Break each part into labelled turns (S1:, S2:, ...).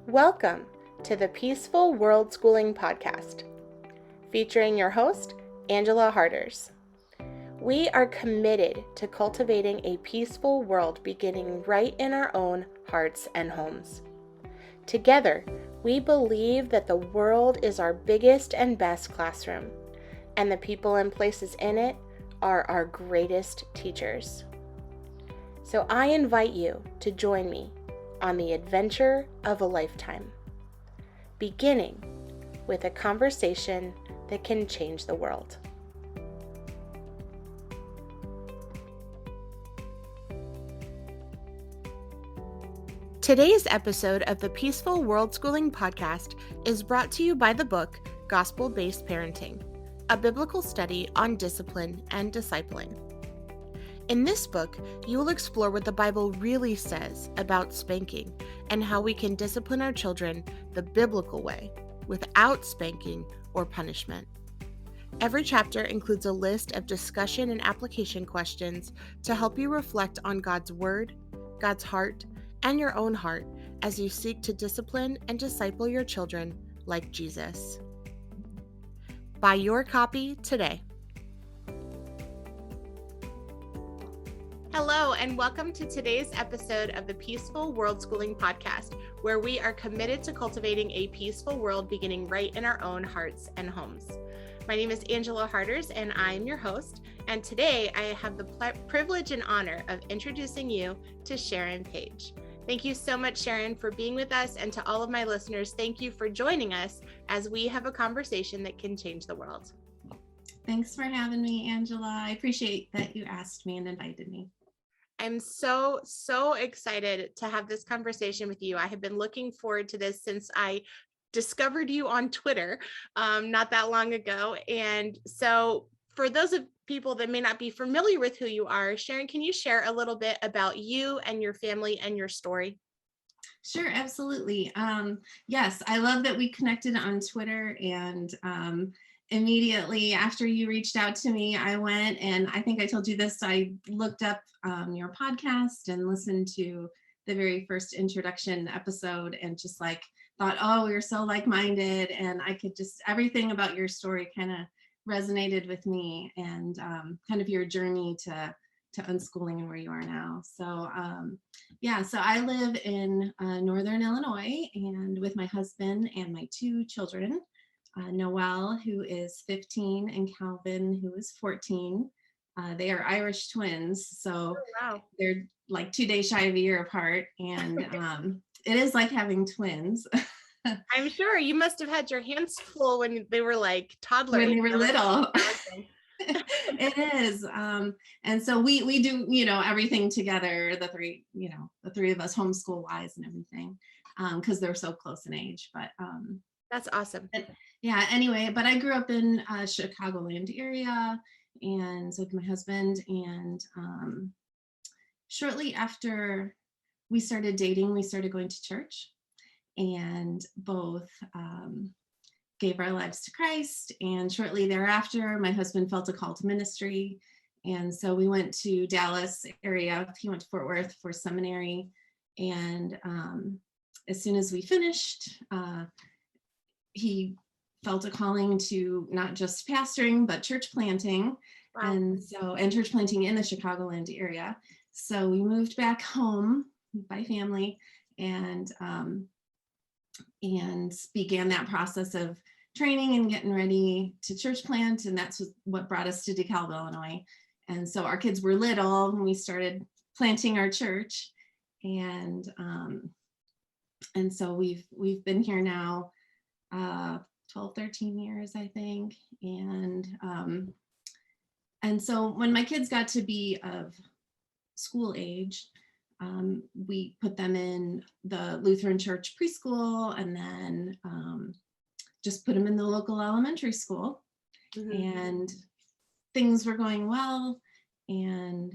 S1: Welcome to the Peaceful World Schooling Podcast, featuring your host, Angela Harders. We are committed to cultivating a peaceful world beginning right in our own hearts and homes. Together, we believe that the world is our biggest and best classroom, and the people and places in it are our greatest teachers. So I invite you to join me on the adventure of a lifetime, beginning with a conversation that can change the world. Today's episode of the Peaceful World Schooling Podcast is brought to you by the book Gospel-Based Parenting, a biblical study on discipline and discipling. In this book, you will explore what the Bible really says about spanking and how we can discipline our children the biblical way without spanking or punishment. Every chapter includes a list of discussion and application questions to help you reflect on God's Word, God's heart, and your own heart as you seek to discipline and disciple your children like Jesus. Buy your copy today. Hello, and welcome to today's episode of the Peaceful World Schooling Podcast, where we are committed to cultivating a peaceful world beginning right in our own hearts and homes. My name is Angela Harders, and I'm your host. And today I have the privilege and honor of introducing you to Cherron Page. Thank you so much, Cherron, for being with us. And to all of my listeners, thank you for joining us as we have a conversation that can change the world.
S2: Thanks for having me, Angela. I appreciate that you asked me and invited me.
S1: I'm so excited to have this conversation with you. I have been looking forward to this since I discovered you on Twitter not that long ago. And so for those of people that may not be familiar with who you are, Cherron, can you share a little bit about you and your family and your story?
S2: Sure, absolutely. Yes, I love that we connected on Twitter, and immediately after you reached out to me, I went, and I think I told you this, I looked up your podcast and listened to the very first introduction episode and just like thought, oh, we're so like-minded, and I could just, everything about your story kind of resonated with me, and kind of your journey to unschooling and where you are now. So so I live in Northern Illinois, and with my husband and my two children, Noelle, who is 15, and Calvin, who is 14. They are Irish twins, so they're like 2 days shy of a year apart, and it is like having twins.
S1: I'm sure you must have had your hands full when they were like toddlers.
S2: When they were little. It is. And so we do, everything together, the three of us, homeschool wise and everything, because they're so close in age. But
S1: that's awesome.
S2: Anyway, but I grew up in Chicagoland area, and so with my husband, and shortly after we started dating, we started going to church, and both gave our lives to Christ. And shortly thereafter, my husband felt a call to ministry. And so we went to Dallas area. He went to Fort Worth for seminary. And as soon as we finished, he felt a calling to not just pastoring, but church planting. Wow. And church planting in the Chicagoland area. So we moved back home by family, and began that process of training and getting ready to church plant. And that's what brought us to DeKalb, Illinois. And so our kids were little when we started planting our church. And so we've been here now 12, 13 years, I think. And so when my kids got to be of school age, we put them in the Lutheran Church preschool, and then just put them in the local elementary school. Mm-hmm. And things were going well. And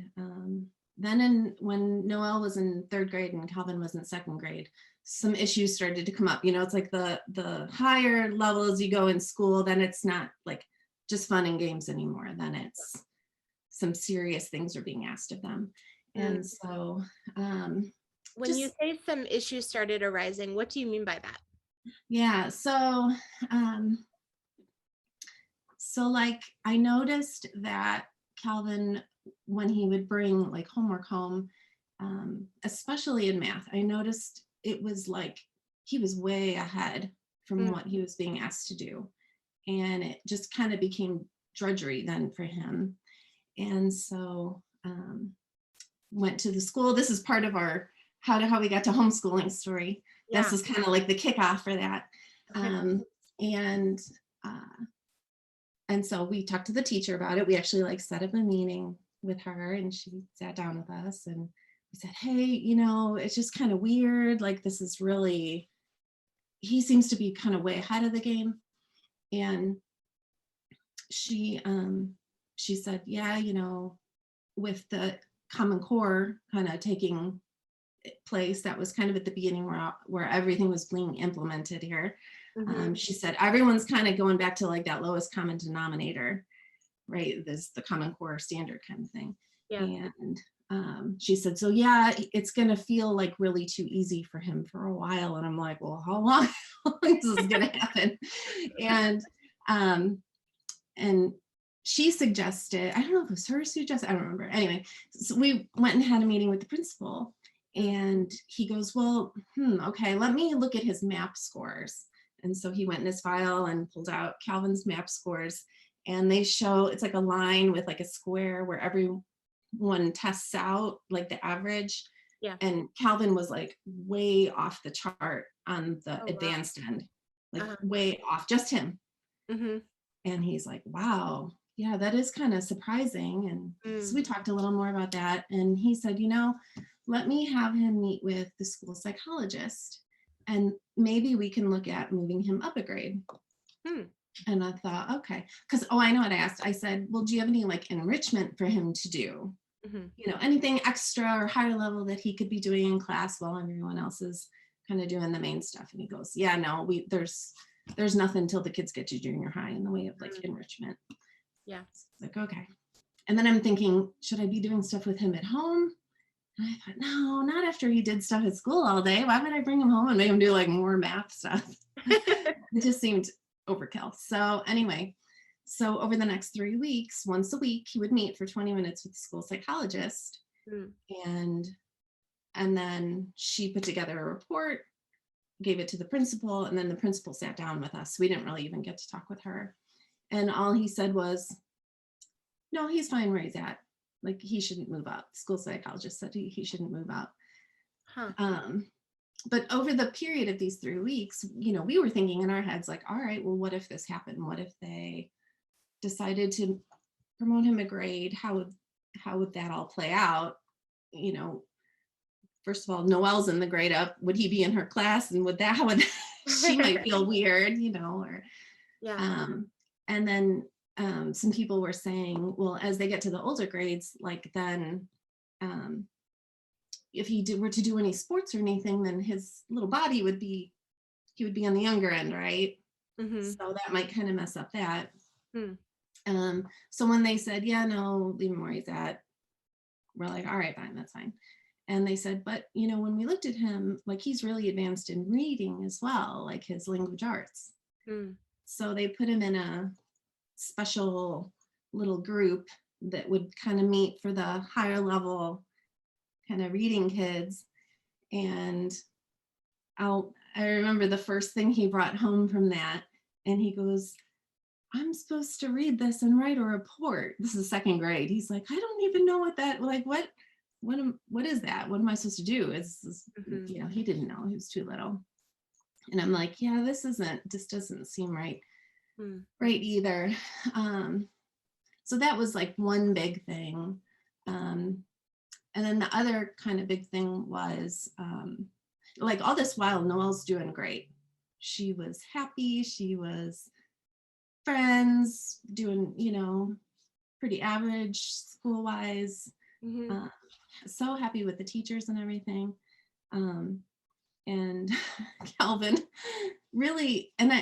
S2: then when Noelle was in 3rd grade and Calvin was in 2nd grade, some issues started to come up. It's like the higher levels you go in school, then it's not like just fun and games anymore. Then it's some serious things are being asked of them. And so
S1: When you
S2: just,
S1: say some issues started arising, what do you mean by that?
S2: yeah. Um, so like I noticed that Calvin, when he would bring like homework home, especially in math, I noticed it was like he was way ahead from
S1: Mm.
S2: what he was being asked to do. And it just kind of became drudgery then for him. And so went to the school. This is part of our how we got to homeschooling story. This
S1: Yeah.
S2: was kind of like the kickoff for that.
S1: Okay.
S2: And uh, and so we talked to the teacher about it. We actually like set up a meeting with her, and she sat down with us, and we said, hey, it's just kind of weird. Like, this is really, he seems to be kind of way ahead of the game. And she she said, yeah, with the Common Core kind of taking place, that was kind of at the beginning where everything was being implemented here.
S1: Mm-hmm.
S2: She said everyone's kind of going back to like that lowest common denominator, right? This the Common Core standard kind of thing.
S1: Yeah.
S2: And she said, so yeah, it's going to feel like really too easy for him for a while. And I'm like, well, how long is this going to happen? And and she suggested, I don't know if it was her suggested, I don't remember. Anyway, so we went and had a meeting with the principal, and he goes, well, okay, let me look at his map scores. And so he went in his file and pulled out Calvin's map scores, and they show, it's like a line with like a square where everyone tests out like the average.
S1: Yeah.
S2: And Calvin was like way off the chart on the
S1: Oh, wow.
S2: advanced end, like
S1: Uh-huh.
S2: way off, just him.
S1: Mm-hmm.
S2: And he's like, wow, yeah, that is kind of surprising. And so we talked a little more about that. And he said, let me have him meet with the school psychologist, and maybe we can look at moving him up a grade.
S1: Hmm.
S2: And I thought, okay, because, I know what I asked. I said, well, do you have any like enrichment for him to do?
S1: Mm-hmm.
S2: Anything extra or higher level that he could be doing in class while everyone else is kind of doing the main stuff? And he goes, yeah, no, there's nothing till the kids get to junior high in the way of like enrichment.
S1: Yeah.
S2: Like, okay. And then I'm thinking, should I be doing stuff with him at home? And I thought, no, not after he did stuff at school all day. Why would I bring him home and make him do like more math stuff? It just seemed overkill. So anyway, so over the next 3 weeks, once a week, he would meet for 20 minutes with the school psychologist.
S1: Mm.
S2: And then she put together a report, gave it to the principal, and then the principal sat down with us. We didn't really even get to talk with her. And all he said was, no, he's fine where he's at. Like, he shouldn't move up. The school psychologist said he shouldn't move up.
S1: Huh.
S2: But over the period of these 3 weeks, we were thinking in our heads, like, all right, well, what if this happened? What if they decided to promote him a grade? How would that all play out? First of all, Noelle's in the grade up. Would he be in her class? And how would she might feel weird, or
S1: Yeah.
S2: and then some people were saying, well, as they get to the older grades, like then if he were to do any sports or anything, then his little body he would be on the younger end, right?
S1: Mm-hmm.
S2: So that might kind of mess up that.
S1: Hmm.
S2: So when they said, yeah, no, leave him where he's at, we're like, all right, fine, that's fine. And they said, but when we looked at him, like, he's really advanced in reading as well, like his language arts.
S1: Mm.
S2: So they put him in a special little group that would kind of meet for the higher level kind of reading kids. And I remember the first thing he brought home from that, and he goes, I'm supposed to read this and write a report. This is second grade. He's like, I don't even know what that, like, what is that? What am I supposed to do?
S1: Mm-hmm.
S2: He didn't know. He was too little. And I'm like, yeah, this doesn't seem right. Right either. So that was like one big thing. And then the other kind of big thing was, like, all this while, Noelle's doing great. She was happy. She was friends, doing, pretty average school-wise.
S1: Mm-hmm.
S2: So happy with the teachers and everything. And Calvin really, and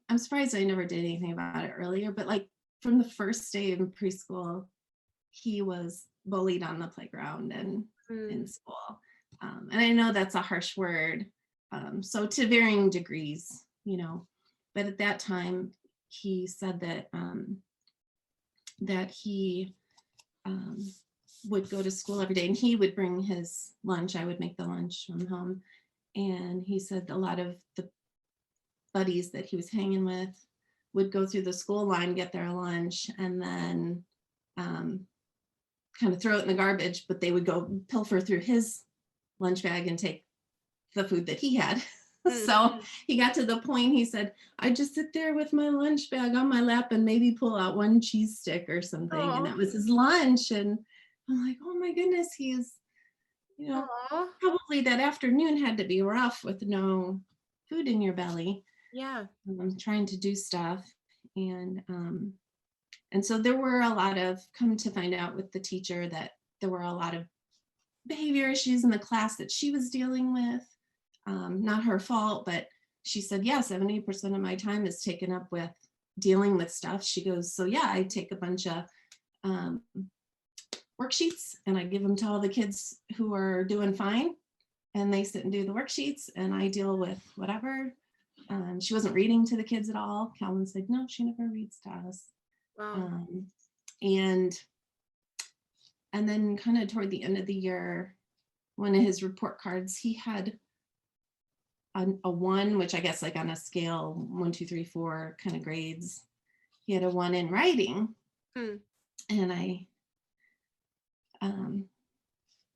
S2: I'm surprised I never did anything about it earlier, but like from the first day in preschool, he was bullied on the playground and in school. And I know that's a harsh word. So to varying degrees, but at that time he said that he would go to school every day and he would bring his lunch. I would make the lunch from home. And he said a lot of the buddies that he was hanging with would go through the school line, get their lunch, and then kind of throw it in the garbage, but they would go pilfer through his lunch bag and take the food that he had. So he got to the point, he said, I just sit there with my lunch bag on my lap and maybe pull out one cheese stick or something.
S1: Aww.
S2: And that was his lunch. And I'm like, oh my goodness, he's, probably that afternoon had to be rough with no food in your belly.
S1: Yeah.
S2: Trying to do stuff. And so there were a lot of, come to find out with the teacher that there were a lot of behavior issues in the class that she was dealing with. Not her fault, but she said, yeah, 70% of my time is taken up with dealing with stuff. She goes, so yeah, I take a bunch of worksheets and I give them to all the kids who are doing fine. And they sit and do the worksheets and I deal with whatever. She wasn't reading to the kids at all. Calvin said, no, she never reads to us.
S1: Wow.
S2: And then kind of toward the end of the year, one of his report cards, he had a 1, which I guess like on a scale 1, 2, 3, 4 kind of grades. He had a 1 in writing. And I,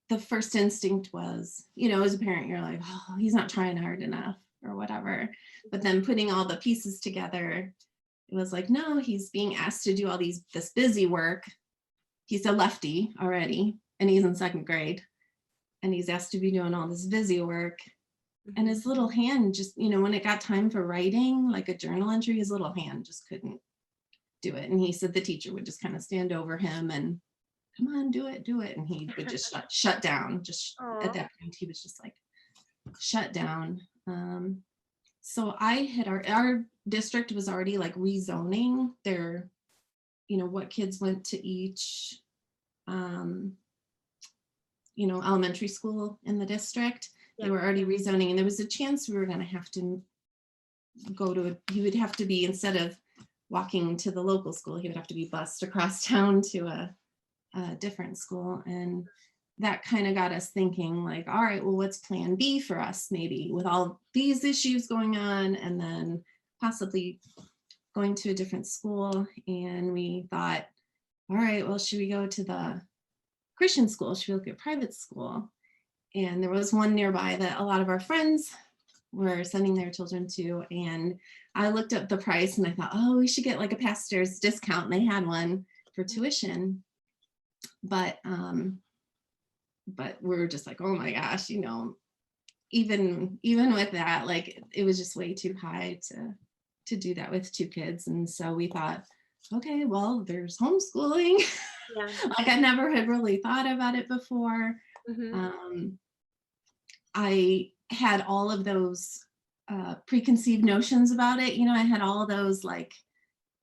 S2: the first instinct was, as a parent, you're like, oh, he's not trying hard enough or whatever. But then putting all the pieces together, it was like, no, he's being asked to do all this busy work. He's a lefty already, and he's in 2nd grade. And he's asked to be doing all this busy work. And his little hand just, when it got time for writing, like a journal entry, his little hand just couldn't do it. And he said the teacher would just kind of stand over him and, come on, do it. And he would just shut down. Just at that point, he was just like shut down. So I had our district was already like rezoning their, what kids went to each, elementary school in the district. They were already rezoning, and there was a chance we were going to have to go to he would have to be, instead of walking to the local school, he would have to be bused across town to a different school. And that kind of got us thinking like, all right, well, what's plan B for us, maybe with all these issues going on, and then possibly going to a different school. And we thought, all right, well, should we go to the Christian school? Should we look at private school? And there was one nearby that a lot of our friends were sending their children to. And I looked up the price and I thought, oh, we should get like a pastor's discount. And they had one for tuition. But we were just like, oh my gosh, even with that, like it was just way too high to do that with 2 kids. And so we thought, okay, well, there's homeschooling. Yeah. Like I never had really thought about it before. I had all of those preconceived notions about it. I had all of those, like,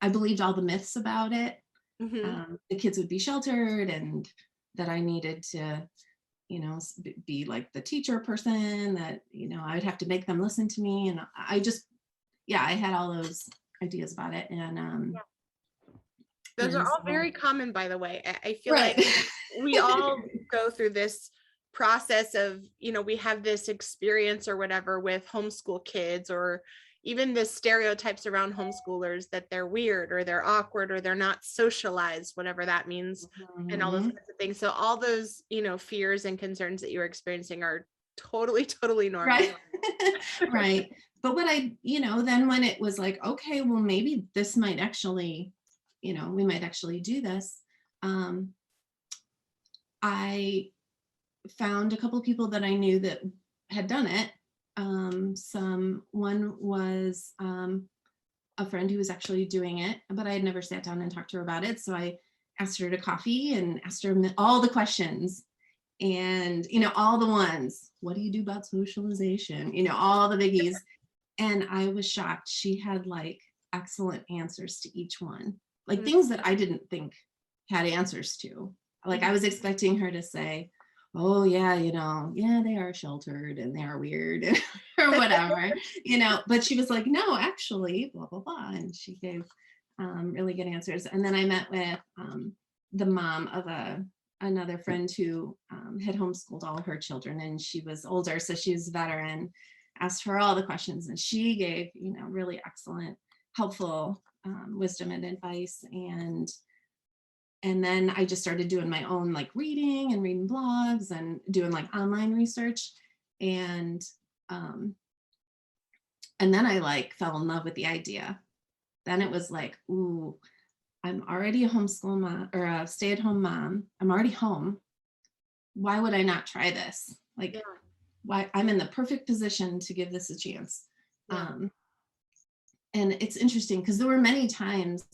S2: I believed all the myths about it. The kids would be sheltered and that I needed to, be like the teacher person, that, I would have to make them listen to me. And I just, I had all those ideas about it. And
S1: those are all very common, by the way. I feel like we all go through this process of, we have this experience or whatever with homeschool kids, or even the stereotypes around homeschoolers that they're weird or they're awkward or they're not socialized, whatever that means, and all those kinds of things. So all those, fears and concerns that you're experiencing are totally normal.
S2: Right. But what I, then when it was like, okay, well, maybe this might actually, we might actually do this. I found a couple of people that I knew that had done it. One was a friend who was actually doing it, but I had never sat down and talked to her about it. So I asked her to coffee and asked her all the questions, and all the ones. What do you do about socialization? All the biggies. And I was shocked. She had like excellent answers to each one, like things that I didn't think had answers to. Like I was expecting her to say, oh yeah, yeah, they are sheltered and they are weird or whatever, but she was like, no, actually, blah, blah, blah. And she gave really good answers. And then I met with the mom of another friend who had homeschooled all her children, and she was older, so she was a veteran, asked her all the questions, and she gave, really excellent, helpful wisdom and advice. And then I just started doing my own like reading and reading blogs and doing like online research. And then I like fell in love with the idea. Then it was like, ooh, I'm already a homeschool mom or a stay-at-home mom. I'm already home. Why would I not try this? Like, why? I'm in the perfect position to give this a chance.
S1: Yeah.
S2: And it's interesting because there were many times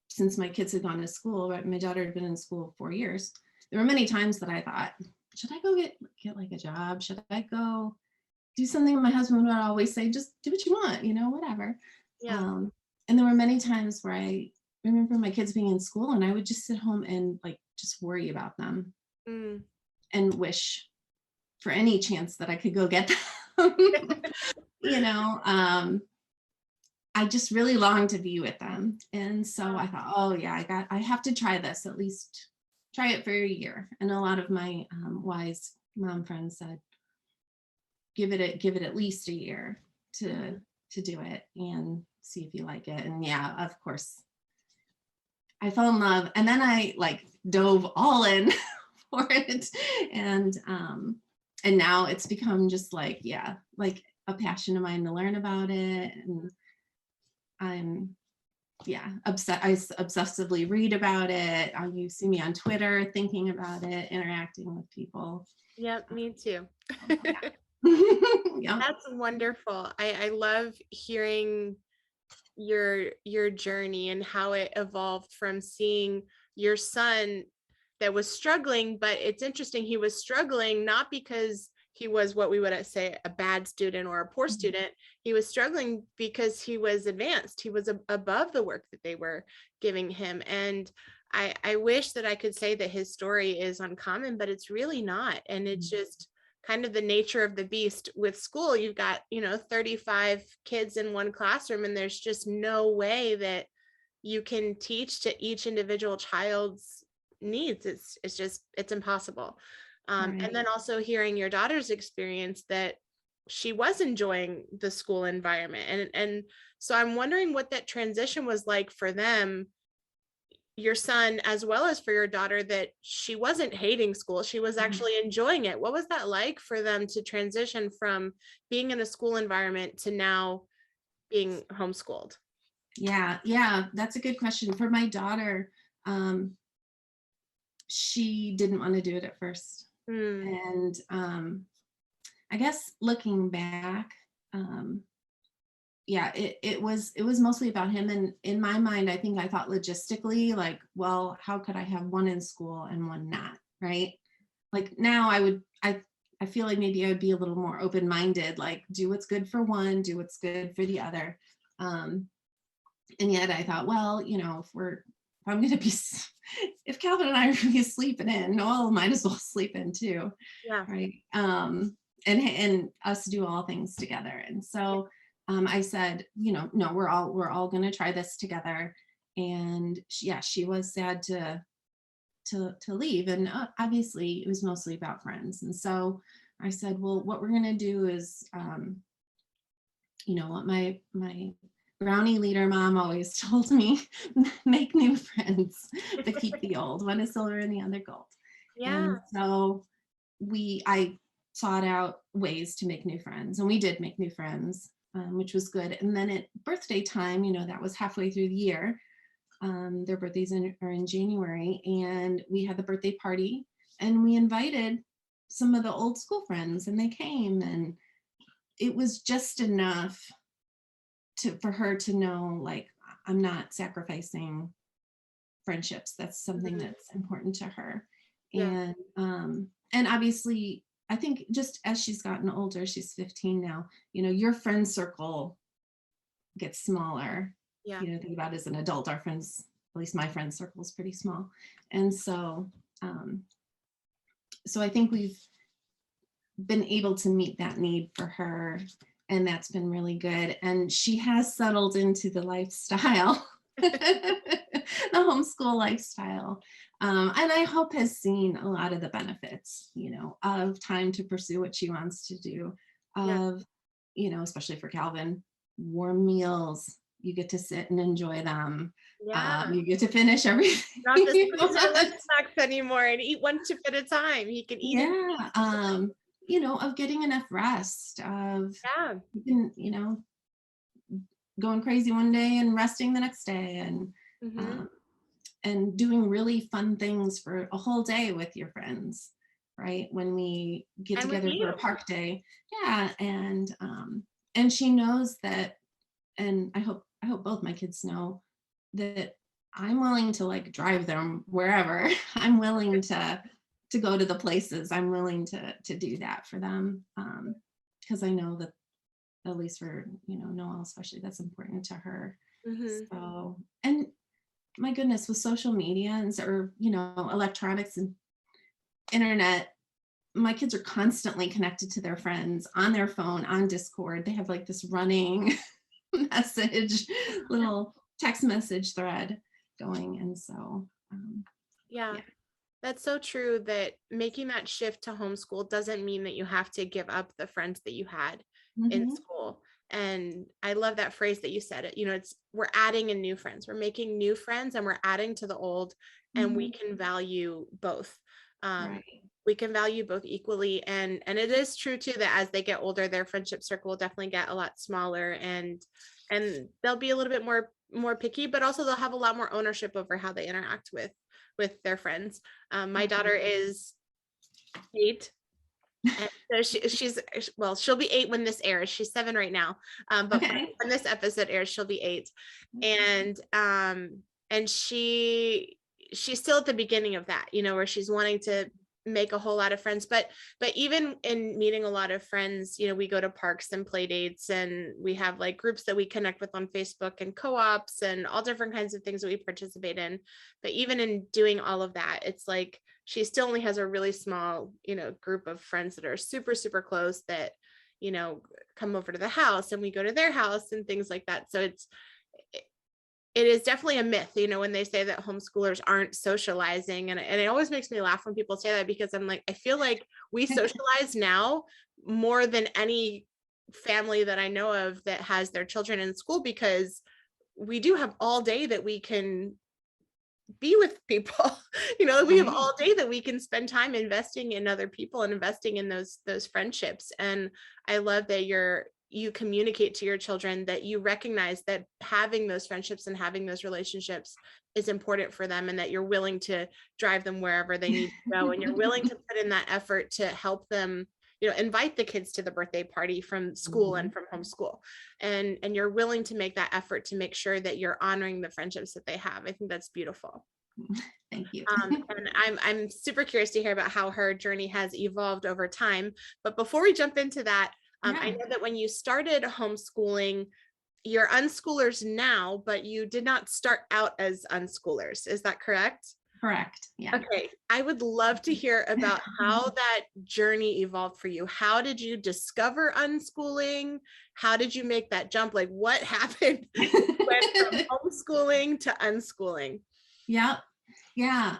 S2: since my kids had gone to school, right? My daughter had been in school 4 years. There were many times that I thought, should I go get like a job? Should I go do something? My husband would always say, just do what you want, whatever.
S1: Yeah.
S2: And there were many times where I remember my kids being in school and I would just sit home and like just worry about them and wish for any chance that I could go get them. I just really longed to be with them. And so I thought, oh yeah, I have to try this, at least try it for a year. And a lot of my wise mom friends said, give it at least a year to do it and see if you like it. And yeah, of course, I fell in love, and then I like dove all in for it. And now it's become just like, like a passion of mine to learn about it. And I'm upset. I obsessively read about it. You see me on Twitter thinking about it, interacting with people.
S1: Yep, me too.
S2: Yeah.
S1: That's wonderful. I love hearing your journey and how it evolved from seeing your son that was struggling, but it's interesting, he was struggling not because he was what we would say a bad student or a poor student. He was struggling because he was advanced. He was above the work that they were giving him. And I wish that I could say that his story is uncommon, but it's really not. And it's just kind of the nature of the beast with school. You've got, 35 kids in one classroom, and there's just no way that you can teach to each individual child's needs. It's impossible.
S2: Right.
S1: And then also hearing your daughter's experience that she was enjoying the school environment. And so I'm wondering what that transition was like for them, your son, as well as for your daughter, that she wasn't hating school. She was actually enjoying it. What was that like for them to transition from being in a school environment to now being homeschooled?
S2: Yeah, that's a good question. For my daughter, she didn't want to do it at first. And I guess looking back, it was mostly about him. And in my mind, I think I thought logistically, like, well, how could I have one in school and one not, right? Like now I feel like maybe I would be a little more open-minded, like do what's good for one, do what's good for the other. And yet I thought, well, if I'm going to be, if Calvin and I are going to be sleeping in, well, might as well sleep in too.
S1: Yeah.
S2: Right. And us do all things together. And so I said, no, we're all going to try this together. And she was sad to leave. And obviously it was mostly about friends. And so I said, well, what we're going to do is, what my brownie leader mom always told me, make new friends, but keep the old. One is silver and the other gold.
S1: Yeah.
S2: And so I sought out ways to make new friends, and we did make new friends, which was good. And then at birthday time, that was halfway through the year. Their birthdays are in January, and we had the birthday party, and we invited some of the old school friends, and they came, and it was just enough for her to know, like, I'm not sacrificing friendships. That's something that's important to her.
S1: Yeah.
S2: And obviously, I think just as she's gotten older, she's 15 now, your friend circle gets smaller.
S1: Yeah.
S2: Think about it, as an adult, our friends, at least my friend circle, is pretty small. And so so I think we've been able to meet that need for her, and that's been really good. And she has settled into the lifestyle, the homeschool lifestyle. And I hope has seen a lot of the benefits, of time to pursue what she wants to do,
S1: Yeah.
S2: of, especially for Calvin, warm meals. You get to sit and enjoy them.
S1: Yeah.
S2: You get to finish everything.
S1: Not to
S2: you
S1: squeeze your lunch
S2: want.
S1: snacks anymore and eat one chip at a time. He can eat it.
S2: Yeah. Of getting enough rest, of
S1: Yeah.
S2: you can, going crazy one day and resting the next day,
S1: Hmm.
S2: um, and doing really fun things for a whole day with your friends, right? When we get
S1: And with
S2: together for a
S1: you.
S2: park day. Yeah. And she knows that, and I hope both my kids know that I'm willing to like drive them wherever. I'm willing to go to the places. I'm willing to do that for them. Because I know that, at least for, Noelle especially, that's important to her.
S1: Hmm.
S2: So, and my goodness, with social media or electronics and internet, my kids are constantly connected to their friends on their phone, on Discord. They have like this running message, little text message thread going. And so,
S1: Yeah.
S2: yeah.
S1: That's so true, that making that shift to homeschool doesn't mean that you have to give up the friends that you had in
S2: Mhm.
S1: school. And I love that phrase that you said. We're adding in new friends. We're making new friends and we're adding to the old, and we
S2: Mhm.
S1: can value both. Um,
S2: Right.
S1: we can value both equally. And it is true too that as they get older, their friendship circle will definitely get a lot smaller, and they'll be a little bit more picky, but also they'll have a lot more ownership over how they interact with their friends. My daughter is 8, and so she'll be 8 when this airs. She's 7 right now, but
S2: Okay.
S1: when this episode airs, she'll be 8, and she's still at the beginning of that, where she's wanting to make a whole lot of friends. But even in meeting a lot of friends, we go to parks and play dates, and we have like groups that we connect with on Facebook and co-ops and all different kinds of things that we participate in. But even in doing all of that, it's like she still only has a really small, group of friends that are super, super close, that, come over to the house and we go to their house and things like that. So it is definitely a myth, when they say that homeschoolers aren't socializing. And it always makes me laugh when people say that, because I'm like, I feel like we socialize now more than any family that I know of that has their children in school, because we do have all day that we can be with people. We have
S2: Right.
S1: all day that we can spend time investing in other people and investing in those friendships. And I love that you communicate to your children that you recognize that having those friendships and having those relationships is important for them, and that you're willing to drive them wherever they need to go, and you're willing to put in that effort to help them, invite the kids to the birthday party from school and
S2: Mhm.
S1: from homeschool, and you're willing to make that effort to make sure that you're honoring the friendships that they have. I think that's beautiful.
S2: Thank you.
S1: And I'm super curious to hear about how her journey has evolved over time. But before we jump into that, I
S2: Yeah.
S1: know that when you started homeschooling, you're unschoolers now, but you did not start out as unschoolers. Is that correct?
S2: Correct. Yeah.
S1: Okay, I would love to hear about how that journey evolved for you. How did you discover unschooling? How did you make that jump? Like, what happened? Went from homeschooling to unschooling.
S2: Yep. Yeah.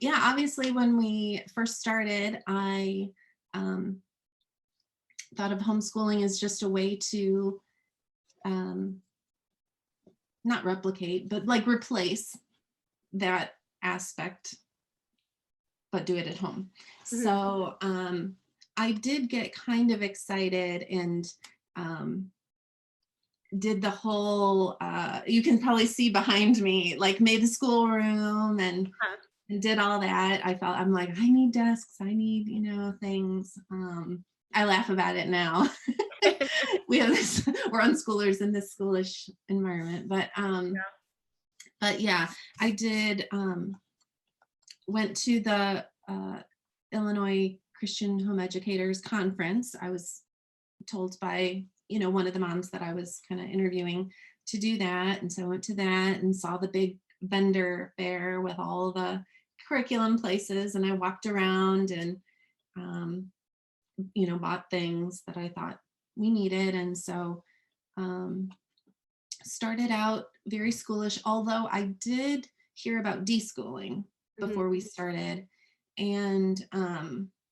S2: Yeah. Obviously, when we first started, I thought of homeschooling as just a way to um, not replicate, but like replace that aspect, but do it at home.
S1: Mhm.
S2: So I did get kind of excited and did the whole, you can probably see behind me, like made the schoolroom and did all that. I'm like, I need desks, I need, things. I laugh about it now. We have this, we're unschoolers in this schoolish environment, but yeah, I did, went to the Illinois Christian Home Educators Conference. I was told by, one of the moms that I was kind of interviewing to do that. And so I went to that and saw the big vendor fair with all the curriculum places. And I walked around and bought things that I thought we needed. And so started out very schoolish, although I did hear about deschooling before we started. And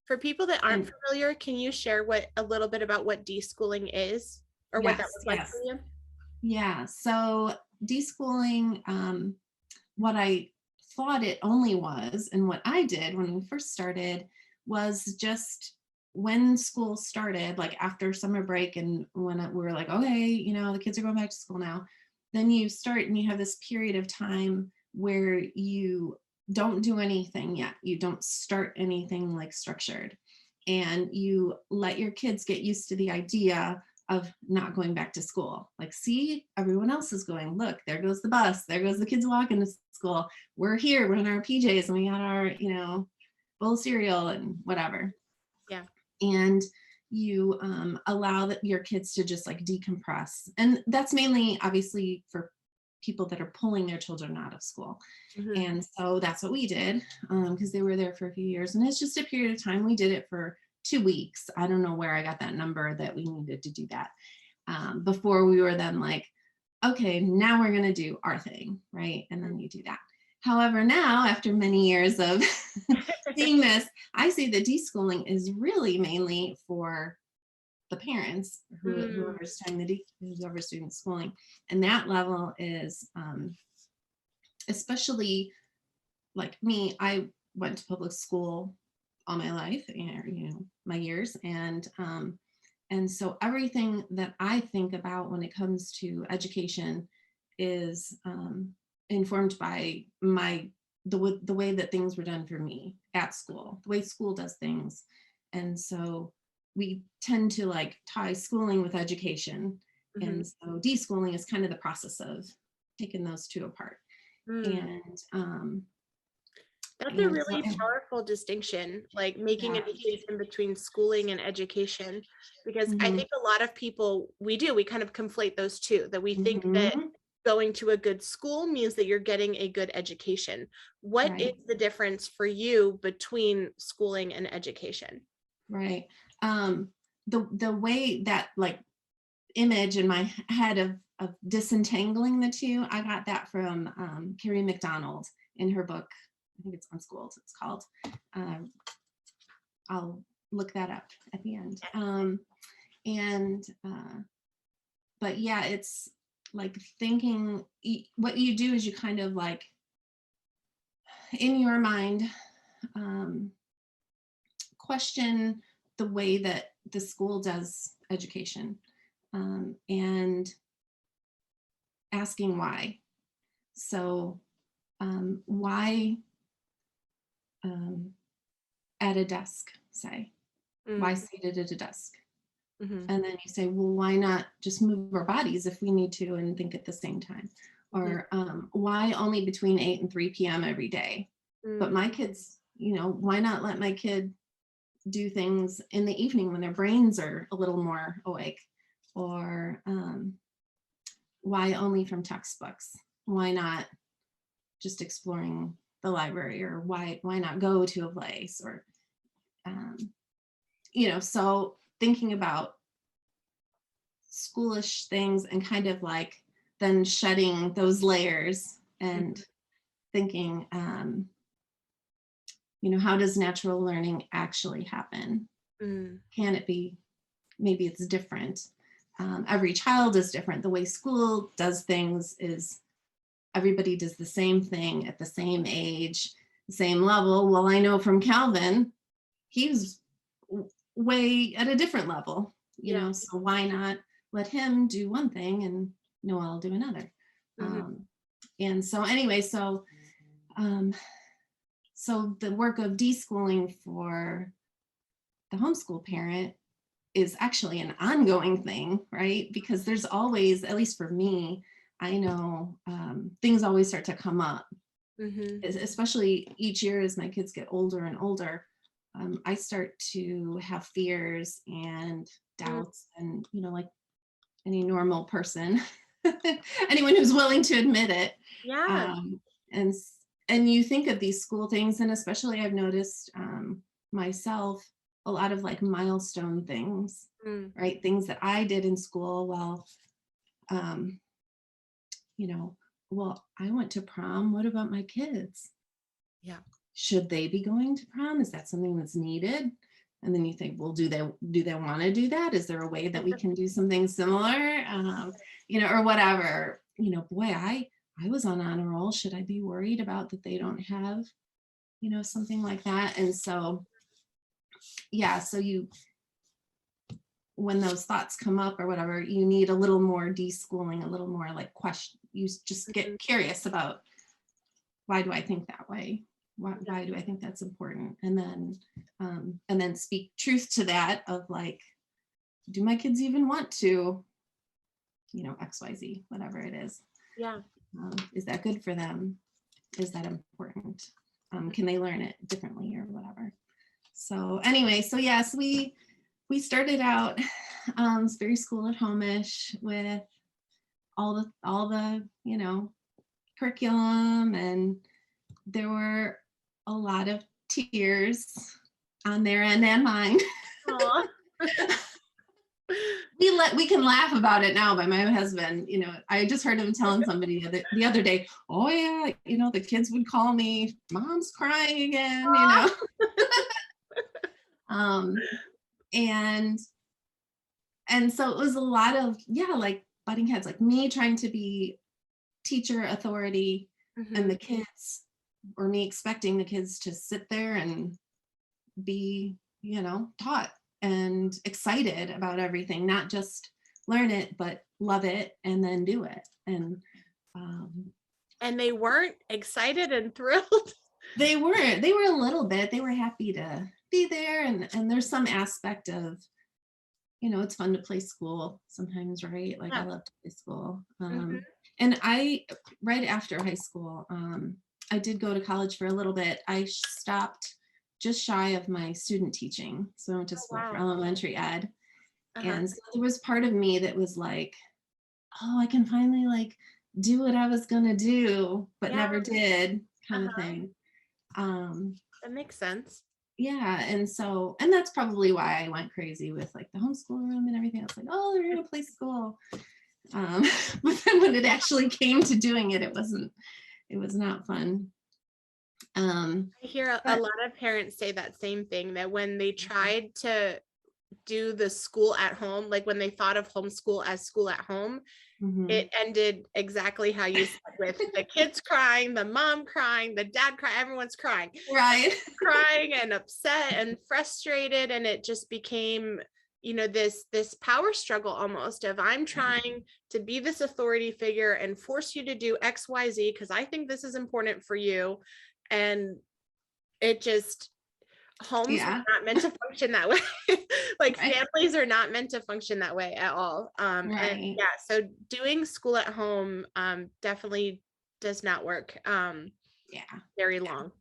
S1: for people that aren't
S2: and
S1: familiar, can you share a little bit about what deschooling is or what that
S2: yes,
S1: was like
S2: yes.
S1: for you?
S2: Yeah. So deschooling, what I thought it only was, and what I did when we first started was just when school started, like after summer break, and when we were like, okay, the kids are going back to school now, then you start and you have this period of time where you don't do anything yet. You don't start anything like structured. And you let your kids get used to the idea of not going back to school. Like, see, everyone else is going. Look, there goes the bus. There goes the kids walking to school. We're here. We're in our PJs and we got our, bowl of cereal and whatever.
S1: Yeah.
S2: And you allow your kids to just like decompress. And that's mainly obviously for people that are pulling their children out of school.
S1: Mm-hmm.
S2: And so that's what we did because they were there for a few years. And it's just a period of time. We did it for 2 weeks. I don't know where I got that number that we needed to do that before we were then like, okay, now we're going to do our thing, right? And then you do that. However, now after many years of seeing this, I see that deschooling is really mainly for the parents, whoever's doing schooling. And that level is, especially like me, I went to public school all my life, my years. And so everything that I think about when it comes to education is informed by the way that things were done for me at school, the way school does things. And so we tend to like tie schooling with education.
S1: Mm-hmm.
S2: And so deschooling is kind of the process of taking those two apart. And
S1: that's a really powerful distinction, like making a distinction between schooling and education, because I think a lot of people, we kind of conflate those two, that we think that going to a good school means that you're getting a good education. What is the difference for you between schooling and education?
S2: Right. The way that like image in my head of disentangling the two, I got that from Carrie McDonald in her book. I think it's Unschooled, it's called. I'll look that up at the end. But yeah, it's like thinking, what you do is you kind of like, in your mind, question the way that the school does education, and asking why. So why at a desk, say, why seated at a desk? And then you say, well, why not just move our bodies if we need to and think at the same time? Or why only between 8 and 3 p.m. every day? But my kids, why not let my kid do things in the evening when their brains are a little more awake? Or why only from textbooks? Why not just exploring the library? Or why not go to a place? Or so thinking about schoolish things and kind of like then shedding those layers and thinking, how does natural learning actually happen? Can it be, maybe it's different. Every child is different. The way school does things is everybody does the same thing at the same age, the same level. Well, I know from Calvin, he was way at a different level, so why not let him do one thing and Noel do another? And so anyway, so the work of deschooling for the homeschool parent is actually an ongoing thing, right? Because there's always, at least for me, I know things always start to come up, especially each year as my kids get older and older. I start to have fears and doubts, and like any normal person, anyone who's willing to admit it. And you think of these school things, and especially I've noticed myself, a lot of like milestone things, right? Things that I did in school. Well, you know, well, I went to prom. What about my kids?
S1: Yeah.
S2: Should they be going to prom? Is that something that's needed? And then you think, well, do they want to do that? Is there a way that we can do something similar? You know, or whatever. You know, boy, I was on honor roll. Should I be worried about that they don't have, you know, something like that? And so, yeah, so when those thoughts come up or whatever, you need a little more deschooling, a little more like question. You just get curious about, why do I think that way? Why do I think that's important? And then speak truth to that of like, do my kids even want to, you know, XYZ, whatever it is.
S1: Yeah.
S2: Is that good for them? Is that important? Can they learn it differently or whatever? So anyway, so yes, we started out very school at home-ish with all the, you know, curriculum, and there were a lot of tears on their end and mine. We can laugh about it now, but my husband, you know, I just heard him telling somebody the other day, oh yeah, you know, the kids would call me, mom's crying again, you know. And so it was a lot of, yeah, like butting heads, like me trying to be teacher authority, and the kids, or me expecting the kids to sit there and be, you know, taught and excited about everything, not just learn it, but love it and then do it. And
S1: they weren't excited and thrilled.
S2: They were a little bit. They were happy to be there, and there's some aspect of, you know, it's fun to play school sometimes, right? Like, yeah. I love to play school. And I, right after high school, I did go to college for a little bit. I stopped just shy of my student teaching. So I went to school for elementary ed. And so there was part of me that was like, oh, I can finally like do what I was gonna do, but never did, kind of thing.
S1: That makes sense.
S2: Yeah, and that's probably why I went crazy with like the homeschool room and everything. I was like, oh, they're gonna play school. But then when it actually came to doing it, it was not fun.
S1: I hear a lot of parents say that same thing, that when they tried to do the school at home, like when they thought of homeschool as school at home, it ended exactly how you said, with the kids crying, the mom crying, the dad crying, everyone's crying.
S2: Right.
S1: Crying and upset and frustrated. And it just became, you know, this power struggle almost of, I'm trying to be this authority figure and force you to do X, Y, Z, because I think this is important for you. And it just, homes are not meant to function that way. Like families are not meant to function that way at all. And yeah, so doing school at home definitely does not work very long.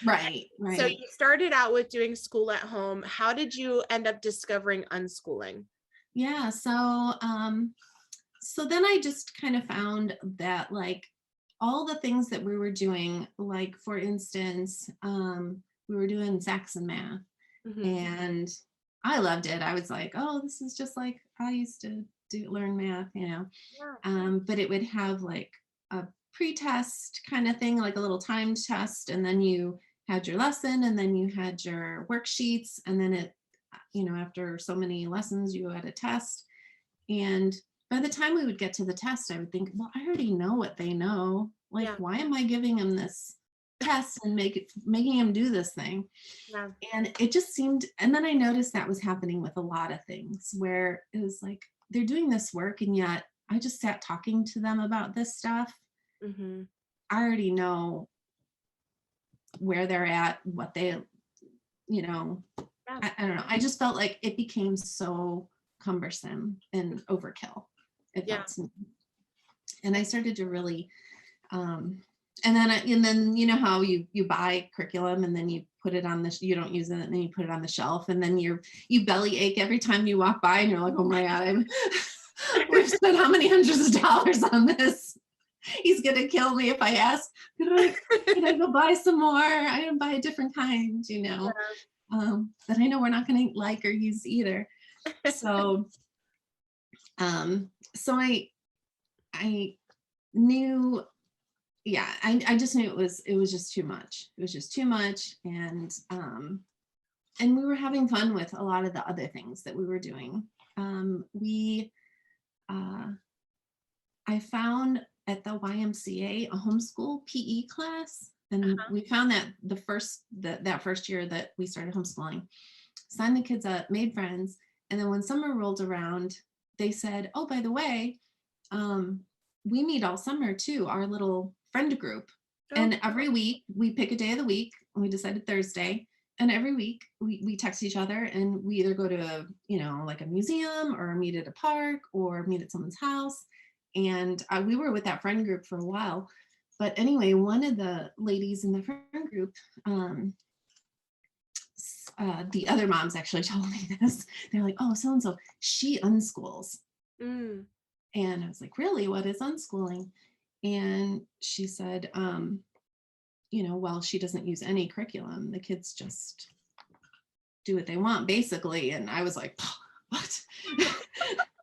S2: Right.
S1: So you started out with doing school at home. How did you end up discovering unschooling?
S2: Yeah, so then I just kind of found that like all the things that we were doing, like for instance, we were doing Saxon math, and I loved it. I was like, oh, this is just like I used to learn math, you know. But it would have like a pre-test kind of thing, like a little timed test, and then you had your lesson, and then you had your worksheets, and then it, you know, after so many lessons, you had a test. And by the time we would get to the test, I would think, well, I already know what they know. Like, why am I giving them this test and making them do this thing? And it just seemed, and then I noticed that was happening with a lot of things, where it was like they're doing this work, and yet I just sat talking to them about this stuff. I already know where they're at, what they, you know, I don't know. I just felt like it became so cumbersome and overkill. It felt to me. And I started to really and then you know how you buy curriculum, and then you put it on you don't use it, and then you put it on the shelf, and then you belly ache every time you walk by, and you're like, oh my God, we've spent how many hundreds of dollars on this? He's gonna kill me if I ask, can I go buy some more? I didn't buy a different kind, you know. that I know we're not going to like or use either. So, so I knew, yeah, I just knew it was just too much. It was just too much. And we were having fun with a lot of the other things that we were doing. I found at the YMCA a homeschool PE class, and we found that that first year that we started homeschooling, signed the kids up, made friends, and then when summer rolled around, they said, "Oh, by the way, we meet all summer too, our little friend group, and every week we pick a day of the week, and we decided Thursday." And every week we text each other, and we either go to like a museum or meet at a park or meet at someone's house. And we were with that friend group for a while. But anyway, one of the ladies in the friend group, the other moms actually told me this. They're like, "Oh, so-and-so, she unschools." And I was like, "Really? What is unschooling?" And she said, well, she doesn't use any curriculum. The kids just do what they want, basically. And I was like, what?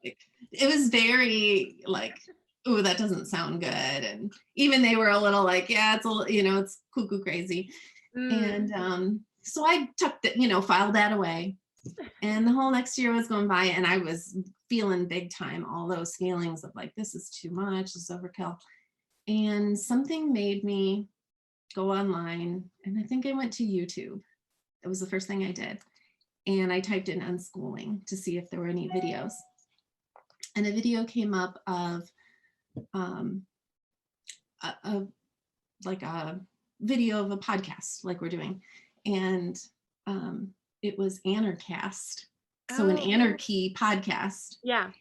S2: It was very like, oh, that doesn't sound good. And even they were a little like, yeah, it's it's cuckoo crazy. And so I tucked it, filed that away. And the whole next year was going by, and I was feeling big time all those feelings of like, this is too much, this is overkill. And something made me go online, and I think I went to YouTube. It was the first thing I did. And I typed in unschooling to see if there were any videos. And a video came up of like a video of a podcast like we're doing. And it was Anarchast. So an anarchy podcast.
S1: Yeah.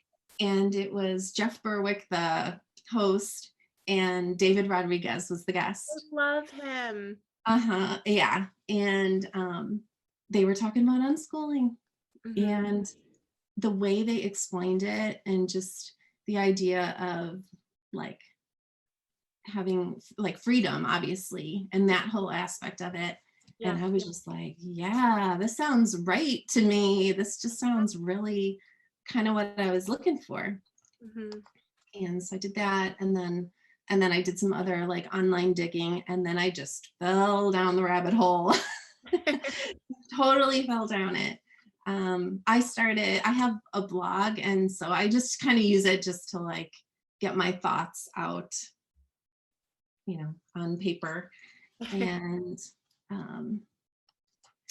S2: And it was Jeff Berwick, the host, and David Rodriguez was the guest.
S1: I love him.
S2: Yeah. And they were talking about unschooling, and the way they explained it, and just the idea of like having like freedom, obviously, and that whole aspect of it. Yeah. And I was just like, yeah, this sounds right to me. This just sounds really kind of what I was looking for. And so I did that, and then I did some other like online digging, and then I just fell down the rabbit hole. Totally fell down it. I have a blog, and so I just kind of use it just to like get my thoughts out, on paper.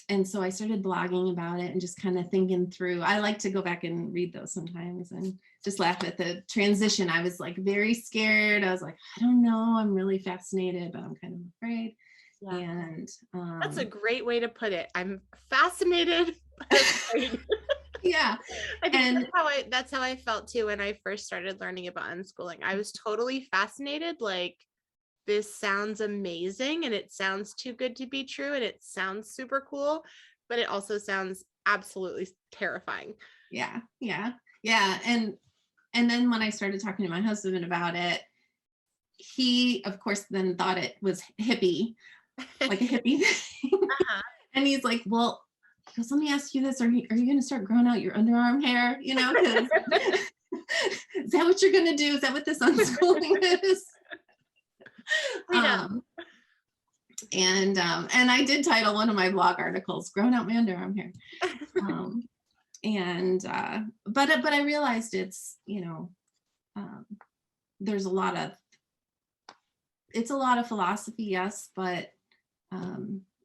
S2: And so I started blogging about it and just kind of thinking through. I like to go back and read those sometimes and just laugh at the transition. I was like very scared. I was like, I don't know, I'm really fascinated, but I'm kind of afraid. Yeah. And
S1: that's a great way to put it. I'm fascinated, but afraid.
S2: Yeah.
S1: I think that's how I felt too when I first started learning about unschooling. I was totally fascinated, like, this sounds amazing, and it sounds too good to be true, and it sounds super cool, but it also sounds absolutely terrifying.
S2: Yeah. And then when I started talking to my husband about it, he of course then thought it was hippie, like a hippie thing. And he's like, well, he goes, let me ask you this, are you going to start growing out your underarm hair? Is that what you're going to do? Is that what this unschooling is? And I did title one of my blog articles, "Growing Out My Underarm Hair." But I realized it's, there's a lot of philosophy, yes, but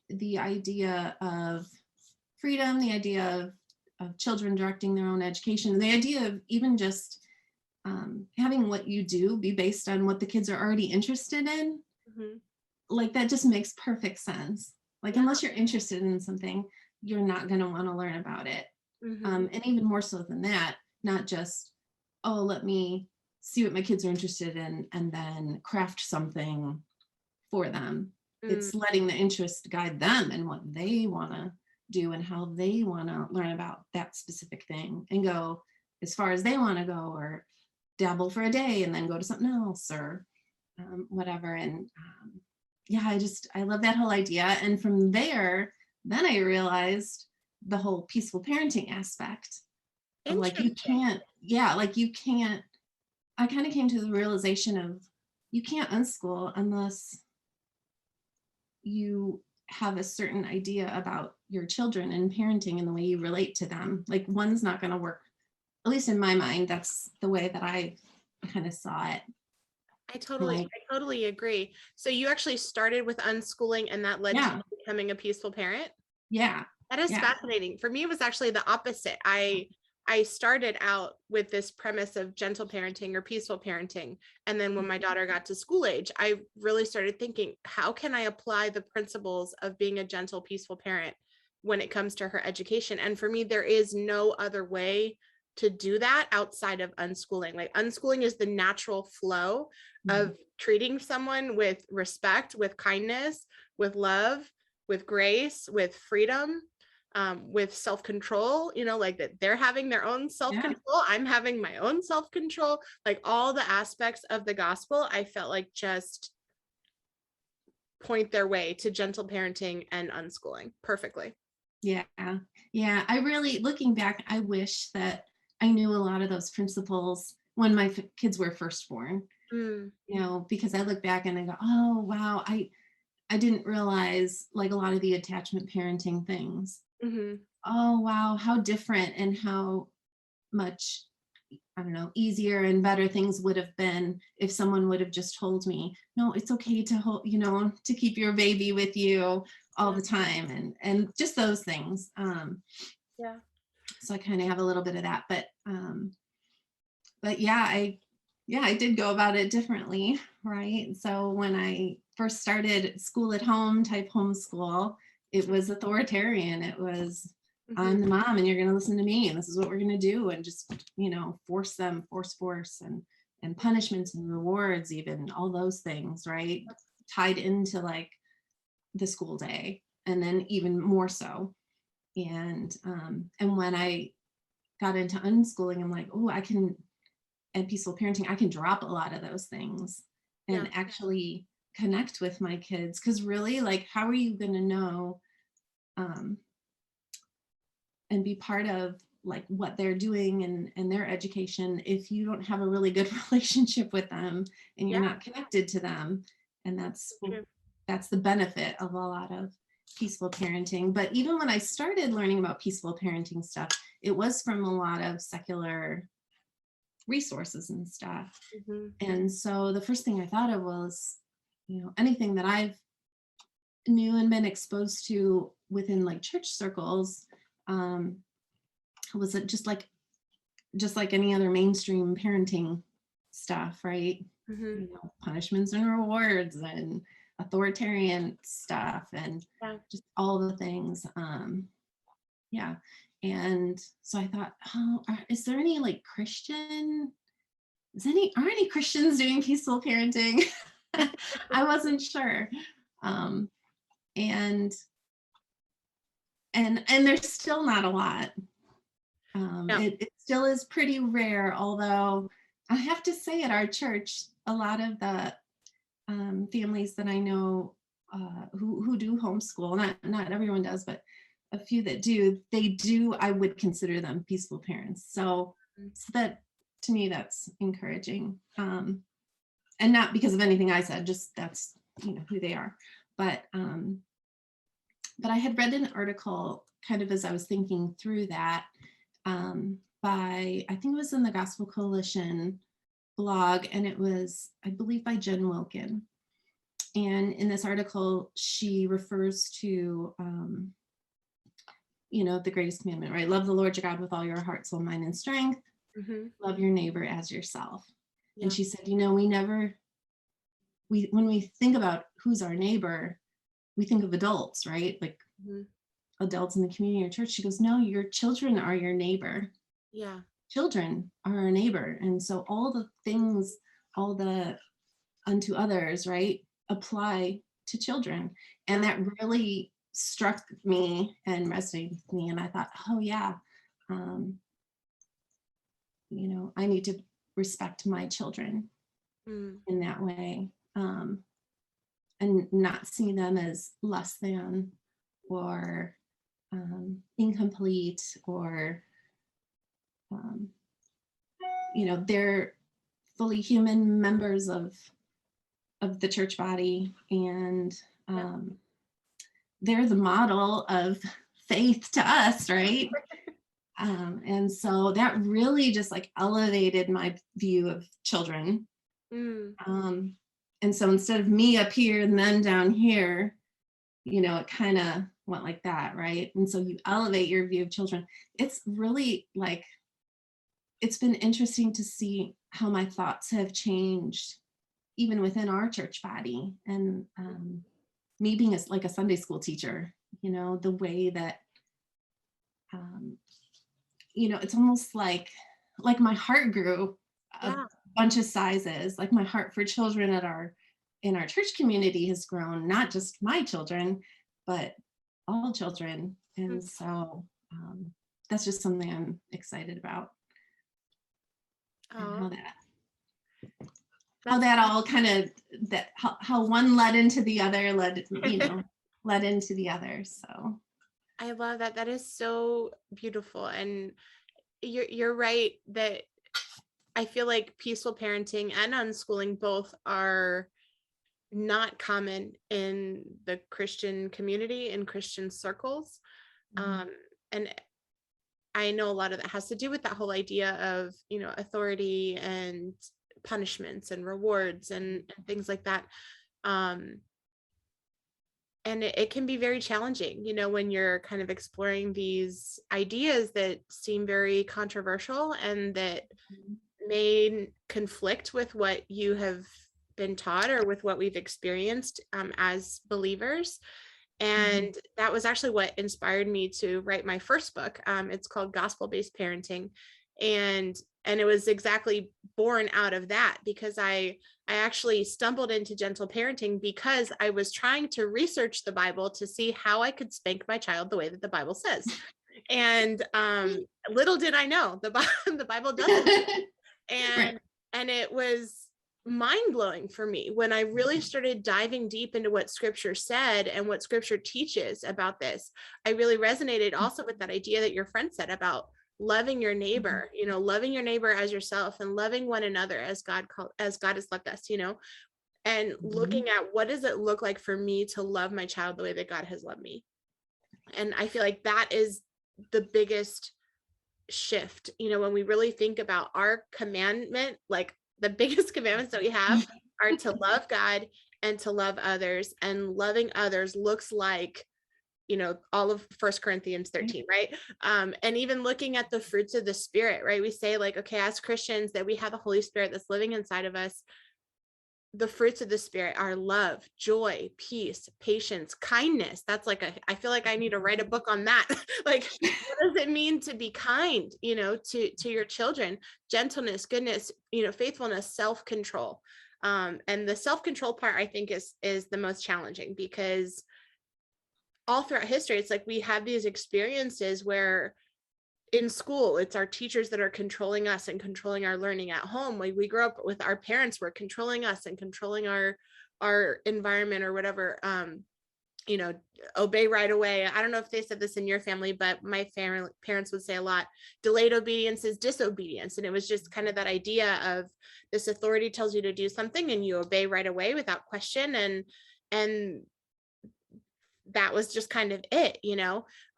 S2: the idea of freedom, the idea of children directing their own education, the idea of even just having what you do be based on what the kids are already interested in, like that just makes perfect sense. Like, unless you're interested in something, you're not going to want to learn about it. And even more so than that, not just, oh, let me see what my kids are interested in and then craft something for them. It's letting the interest guide them and what they want to do and how they want to learn about that specific thing, and go as far as they want to go, or dabble for a day and then go to something else, or whatever. And I love that whole idea. And from there, then I realized the whole peaceful parenting aspect of like, you
S1: Interesting.
S2: can't, yeah, like you can't, I kind of came to the realization of you can't unschool unless you have a certain idea about your children and parenting and the way you relate to them. Like one's not going to work, at least in my mind. That's the way that I kind of saw it.
S1: I totally,
S2: Like,
S1: I totally agree. So you actually started with unschooling and that led to
S2: yeah,
S1: you becoming a peaceful parent?
S2: yeah,
S1: That is
S2: yeah.
S1: fascinating. For me, it was actually the opposite. I started out with this premise of gentle parenting or peaceful parenting. And then when my daughter got to school age, I really started thinking, how can I apply the principles of being a gentle, peaceful parent when it comes to her education? And for me, there is no other way to do that outside of unschooling. Like unschooling is the natural flow
S2: Mhm.
S1: of treating someone with respect, with kindness, with love, with grace, with freedom, with self-control, like that they're having their own
S2: Yeah,
S1: self-control. I'm having my own self-control, like all the aspects of the gospel, I felt like just point their way to gentle parenting and unschooling perfectly.
S2: yeah, yeah. I really, looking back, I wish that I knew a lot of those principles when my kids were first born,
S1: Mm,
S2: because I look back and I go, oh, wow, I didn't realize like a lot of the attachment parenting things.
S1: mm-hmm.
S2: Oh, wow, how different and how much, I don't know, easier and better things would have been if someone would have just told me, no, it's okay to hold, to keep your baby with you all
S1: Yeah,
S2: the time, and just those things.
S1: yeah,
S2: So I kind of have a little bit of that, but yeah, I did go about it differently, right? So when I first started school at home type homeschool, it was authoritarian. It was,
S1: mm-hmm.
S2: I'm the mom and you're going to listen to me and this is what we're going to do, and just, force them, force, and punishments and rewards, even all those things, right? Tied into like the school day, and then even more so. And when I got into unschooling, I'm like, oh, and peaceful parenting, I can drop a lot of those things
S1: Yeah,
S2: and actually connect with my kids. Because really, like, how are you going to know, um, and be part of like what they're doing and their education if you don't have a really good relationship with them and you're
S1: yeah,
S2: not connected to them? And
S1: true.
S2: that's the benefit of a lot of peaceful parenting. But even when I started learning about peaceful parenting stuff, it was from a lot of secular resources and stuff.
S1: Mm-hmm.
S2: And so the first thing I thought of was, anything that I've knew and been exposed to within like church circles, um, was it just like any other mainstream parenting stuff, right?
S1: Mm-hmm.
S2: Punishments and rewards and authoritarian stuff and
S1: Yeah,
S2: just all the things. Yeah. And so I thought, oh, is there any like are any Christians doing peaceful parenting? I wasn't sure. Um, and and there's still not a lot.
S1: yeah,
S2: It still is pretty rare, although I have to say at our church, a lot of the families that I know, who do homeschool, not everyone does, but a few that do, I would consider them peaceful parents. So that, to me, that's encouraging. And not because of anything I said, just that's who they are. But I had read an article kind of as I was thinking through that, by, I think it was in the Gospel Coalition blog, and it was, I believe, by Jen Wilkin. And in this article, she refers to, the greatest commandment, right? Love the Lord your God with all your heart, soul, mind, and strength.
S1: mm-hmm.
S2: Love your neighbor as yourself. And
S1: Yeah,
S2: she said, when we think about who's our neighbor, we think of adults, right? Like
S1: mm-hmm.
S2: adults in the community or church. She goes, no, your children are your neighbor.
S1: Yeah,
S2: Children are our neighbor. And so all the things, all the unto others, right, apply to children. And
S1: yeah,
S2: that really struck me and resonated with me. And I thought, oh yeah, um, I need to respect my children
S1: mm,
S2: in that way, and not see them as less than, or incomplete, or they're fully human members of the church body, and they're the model of faith to us, right? And so that really just like elevated my view of children. And so instead of me up here and then down here, it kind of went like that, right? And so you elevate your view of children. It's really like, it's been interesting to see how my thoughts have changed even within our church body. And me being like a Sunday school teacher, the way that, it's almost like my heart grew a bunch of sizes. Like my heart for children in our church community has grown, not just my children, but all children. And so that's just something I'm excited about. And how that all kind of, that how one led into the other, led into the other. So
S1: I love that. That is so beautiful. And you're right that I feel like peaceful parenting and unschooling both are not common in the Christian community, in Christian circles. And I know a lot of that has to do with that whole idea of, authority and punishments and rewards and things like that. And it can be very challenging, when you're kind of exploring these ideas that seem very controversial and that may conflict with what you have been taught or with what we've experienced as believers. And that was actually what inspired me to write my first book. It's called Gospel-Based Parenting. And it was exactly born out of that, because I actually stumbled into gentle parenting because I was trying to research the Bible to see how I could spank my child the way that the Bible says. And little did I know the Bible doesn't. And it was mind-blowing for me when I really started diving deep into what scripture said and what scripture teaches about this. I really resonated also with that idea that your friend said about loving your neighbor, loving your neighbor as yourself, and loving one another as God has loved us, and looking at what does it look like for me to love my child the way that God has loved me. And I feel like that is the biggest shift, when we really think about our commandment, like the biggest commandments that we have are to love God and to love others. And loving others looks like, all of 1 Corinthians 13, right? And even looking at the fruits of the Spirit, right? We say like, okay, as Christians, that we have the Holy Spirit that's living inside of us. The fruits of the Spirit are love, joy, peace, patience, kindness. That's like I feel like I need to write a book on that. Like, what does it mean to be kind, to your children? Gentleness, goodness, faithfulness, self-control. And the self-control part, I think, is the most challenging, because all throughout history, it's like we have these experiences where in school, it's our teachers that are controlling us and controlling our learning. At home, we grew up with our parents were controlling us and controlling our environment or whatever. Obey right away. I don't know if they said this in your family, but my parents would say a lot, delayed obedience is disobedience. And it was just kind of that idea of this authority tells you to do something and you obey right away without question. And that was just kind of it,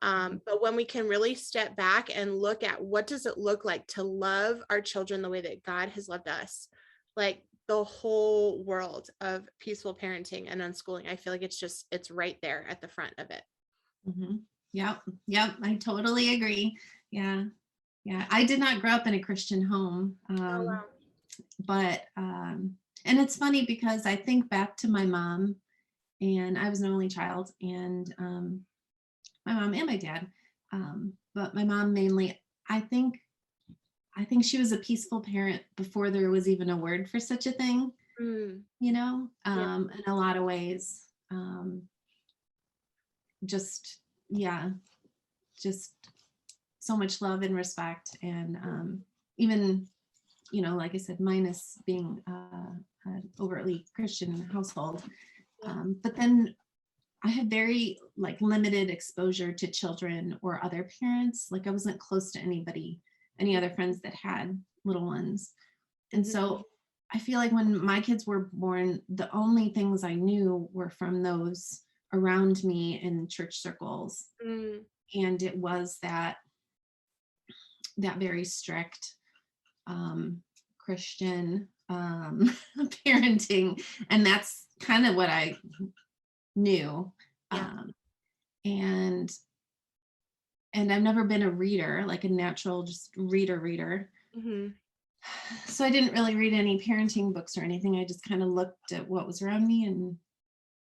S1: but when we can really step back and look at what does it look like to love our children the way that God has loved us, like the whole world of peaceful parenting and unschooling, I feel like it's right there at the front of it.
S2: Yep. I totally agree. Yeah. I did not grow up in a Christian home.
S1: Wow.
S2: But, and it's funny because I think back to my mom, and I was an only child, and my mom and my dad, but my mom mainly, I think she was a peaceful parent before there was even a word for such a thing, in a lot of ways. Just so much love and respect, and even, like I said, minus being an overtly Christian household. But then I had very like limited exposure to children or other parents. Like I wasn't close to anybody, any other friends that had little ones. And
S1: Mhm.
S2: so I feel like when my kids were born, the only things I knew were from those around me in church circles.
S1: Mm.
S2: And it was that very strict Christian parenting. And that's kind of what I knew.
S1: Yeah.
S2: Um, and I've never been a reader, like a natural just reader.
S1: Mhm.
S2: So I didn't really read any parenting books or anything. I just kind of looked at what was around me and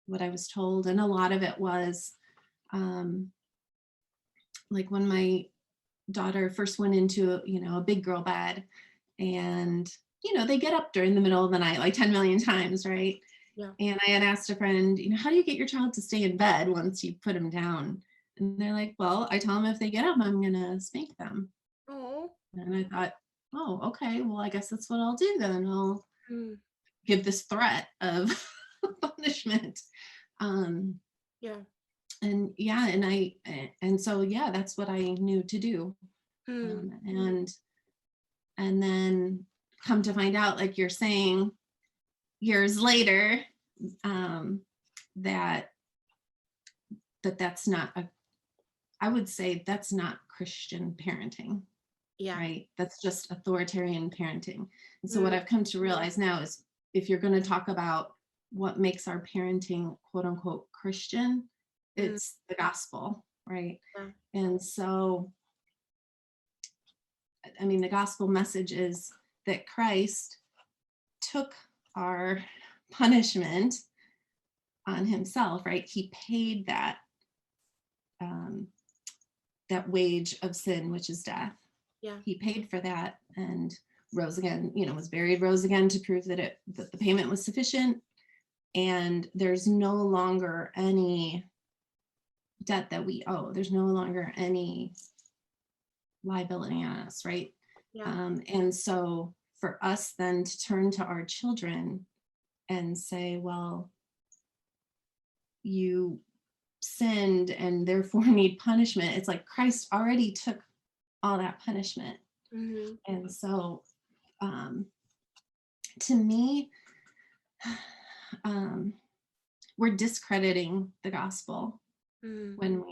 S2: what I was told. And a lot of it was um, like when my daughter first went into, a big girl bed, and, they get up during the middle of the night like 10 million times, right?
S1: Yeah.
S2: And I had asked a friend, how do you get your child to stay in bed once you put them down? And they're like, well, I tell them if they get up, I'm going to spank them.
S1: Oh.
S2: And I thought, oh, okay, well, I guess that's what I'll do then. I'll
S1: Mm.
S2: give this threat of punishment.
S1: Yeah.
S2: And yeah, and so, yeah, that's what I knew to do.
S1: Mm.
S2: And then come to find out, like you're saying, years later, that that's not I would say that's not Christian parenting.
S1: Yeah.
S2: Right? That's just authoritarian parenting. And so what
S1: Mm.
S2: I've come to realize now is if you're going to talk about what makes our parenting quote unquote Christian,
S1: Mm.
S2: it's the gospel, right?
S1: Yeah.
S2: And so, I mean, the gospel message is that Christ took our punishment on himself, right? He paid um, that wage of sin, which is death.
S1: Yeah.
S2: He paid for that and rose again, was buried, rose again to prove that the payment was sufficient. And there's no longer any debt that we owe. There's no longer any liability on us, right?
S1: Yeah.
S2: And so for us then to turn to our children and say, well, you sinned and therefore need punishment. It's like Christ already took all that punishment.
S1: Mm-hmm.
S2: And so to me, we're discrediting the gospel when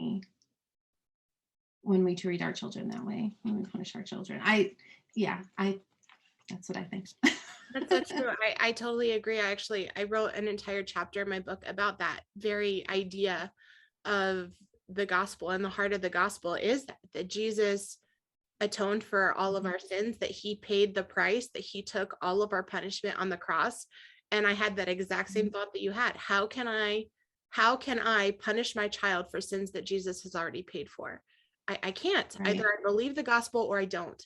S2: we treat our children that way, when we punish our children. That's what I think.
S1: That's so true. I totally agree. I wrote an entire chapter in my book about that very idea of the gospel, and the heart of the gospel is that Jesus atoned for all of our sins, that he paid the price, that he took all of our punishment on the cross. And I had that exact same thought that you had. How can I punish my child for sins that Jesus has already paid for? I can't.
S2: Right.
S1: Either I believe the gospel or I don't.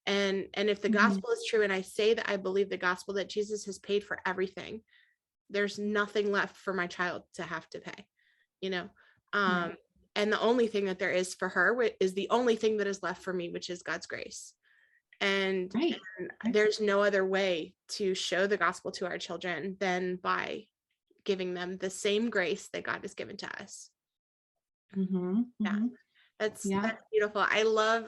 S1: And if the gospel is true, and I say that I believe the gospel, that Jesus has paid for everything, there's nothing left for my child to have to pay, and the only thing that there is for her is the only thing that is left for me, which is God's grace. And,
S2: right.
S1: and there's no other way to show the gospel to our children than by giving them the same grace that God has given to us. Yeah. That's beautiful. I love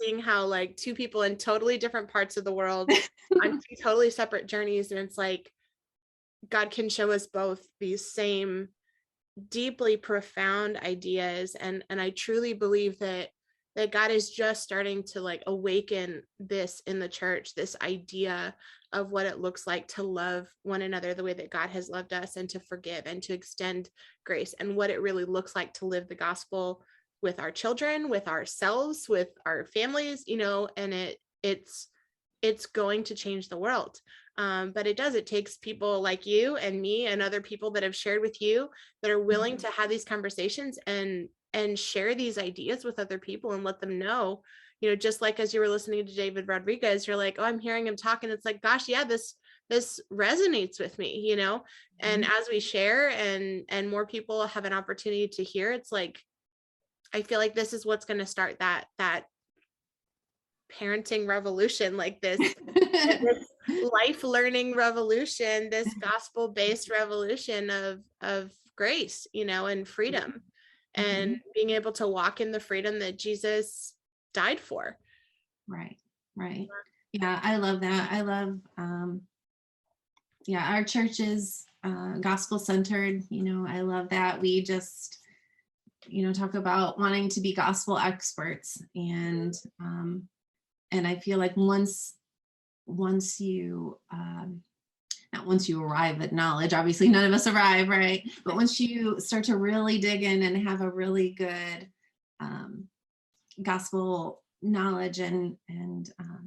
S1: seeing how like two people in totally different parts of the world on two totally separate journeys. And it's like, God can show us both these same deeply profound ideas. And I truly believe that God is just starting to like awaken this in the church, this idea of what it looks like to love one another the way that God has loved us, and to forgive and to extend grace, and what it really looks like to live the gospel with our children, with ourselves, with our families, and it's going to change the world. But it takes people like you and me and other people that have shared with you, that are willing to have these conversations and share these ideas with other people and let them know, just like as you were listening to David Rodriguez, you're like, oh, I'm hearing him talk, and it's like, gosh, yeah, this resonates with me, and as we share and more people have an opportunity to hear, it's like, I feel like this is what's going to start that parenting revolution, like this life learning revolution, this gospel-based revolution of grace, and freedom, and being able to walk in the freedom that Jesus died for.
S2: Right. Yeah, I love that. I love, our church is gospel centered. I love that. We just, talk about wanting to be gospel experts, and I feel like once you not once you arrive at knowledge, obviously none of us arrive, right? But once you start to really dig in and have a really good gospel knowledge and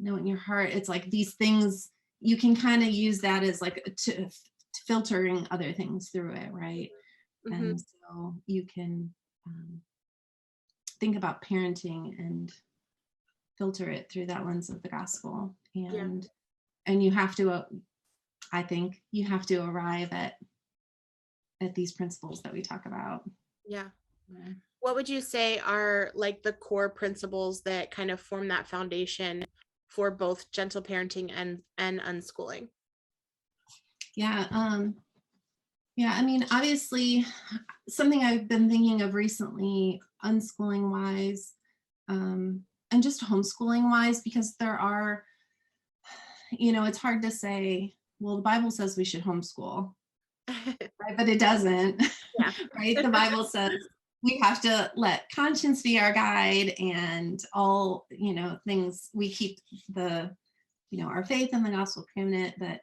S2: know in your heart, it's like these things, you can kind of use that as like to filtering other things through it, right? And so you can think about parenting and filter it through that lens of the gospel, and you have to, I think you have to arrive at these principles that we talk about.
S1: Yeah. What would you say are like the core principles that kind of form that foundation for both gentle parenting and unschooling?
S2: Yeah. I mean, obviously something I've been thinking of recently, unschooling wise, and just homeschooling wise, because there are, it's hard to say, well, the Bible says we should homeschool, right? But it doesn't.
S1: Yeah.
S2: Right? The Bible says we have to let conscience be our guide, and all, things, we keep the, our faith and the gospel preeminent, but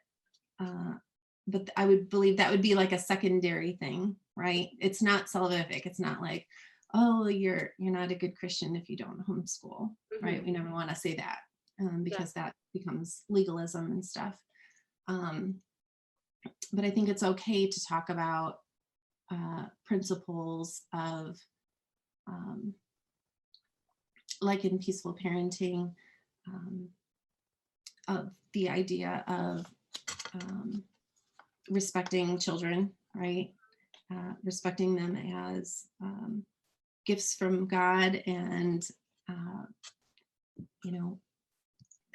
S2: I would believe that would be like a secondary thing, right? It's not salvific. It's not like, oh, you're not a good Christian if you don't homeschool, right? We never want to say that, because that becomes legalism and stuff. But I think it's okay to talk about principles of, like in peaceful parenting, of the idea of respecting children, right? Respecting them as gifts from God, and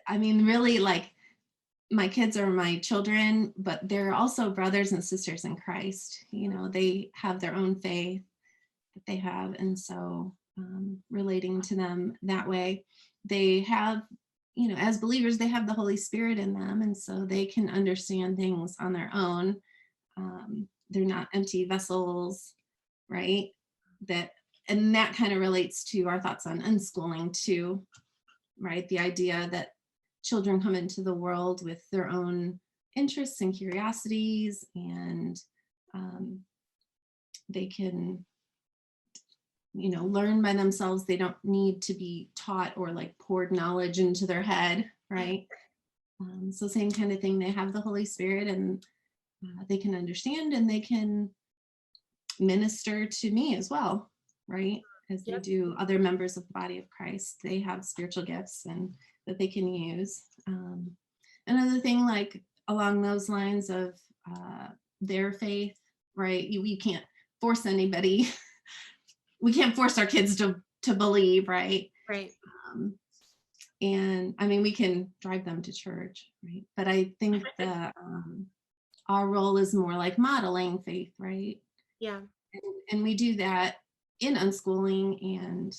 S2: I mean, really, like, my kids are my children, but they're also brothers and sisters in Christ. They have their own faith that they have, and so relating to them that way, they have, as believers, they have the Holy Spirit in them, and so they can understand things on their own. They're not empty vessels, right? And that kind of relates to our thoughts on unschooling too, right? The idea that children come into the world with their own interests and curiosities, and they can, learn by themselves. They don't need to be taught or like poured knowledge into their head, right? So same kind of thing. They have the Holy Spirit, and they can understand, and they can minister to me as well, right? As they do other members of the body of Christ. They have spiritual gifts and that they can use. Another thing, like along those lines of their faith, right? You can't force anybody. We can't force our kids to believe, right?
S1: Right.
S2: And I mean, we can drive them to church, right? But I think that our role is more like modeling faith, right?
S1: Yeah.
S2: And we do that in unschooling, and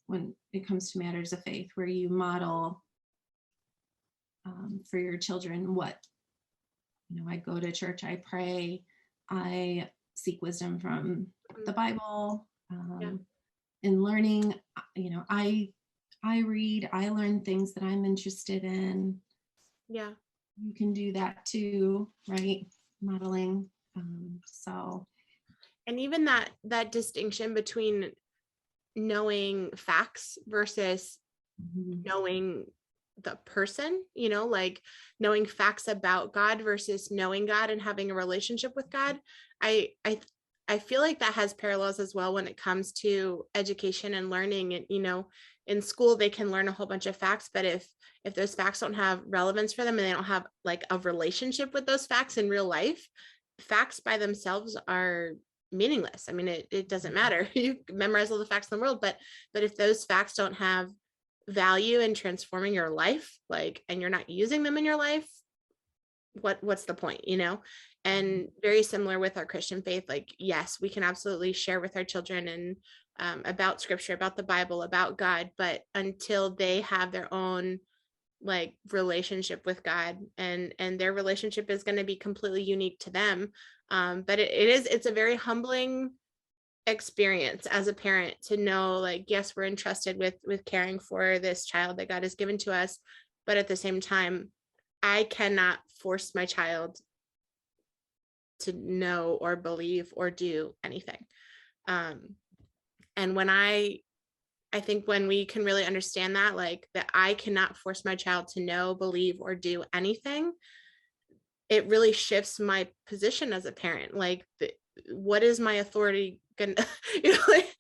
S2: when it comes to matters of faith, where you model for your children what, I go to church, I pray, I seek wisdom from the Bible, in learning, I read, I learn things that I'm interested in.
S1: Yeah.
S2: You can do that too, right? Modeling.
S1: And even that distinction between knowing facts versus knowing the person, like knowing facts about God versus knowing God and having a relationship with God. I feel like that has parallels as well when it comes to education and learning. And, in school, they can learn a whole bunch of facts, but if those facts don't have relevance for them and they don't have like a relationship with those facts in real life, facts by themselves are meaningless. I mean, it doesn't matter. You memorize all the facts in the world, but if those facts don't have value in transforming your life, and you're not using them in your life, what's the point, And very similar with our Christian faith, like, yes, we can absolutely share with our children and about scripture, about the Bible, about God, but until they have their own like relationship with God, and their relationship is going to be completely unique to them. But it's a very humbling experience as a parent to know, like, yes, we're entrusted with caring for this child that God has given to us, but at the same time, I cannot force my child to know or believe or do anything. And when I think when we can really understand that, like, that I cannot force my child to know, believe, or do anything, it really shifts my position as a parent. Like, what is my authority gonna, like,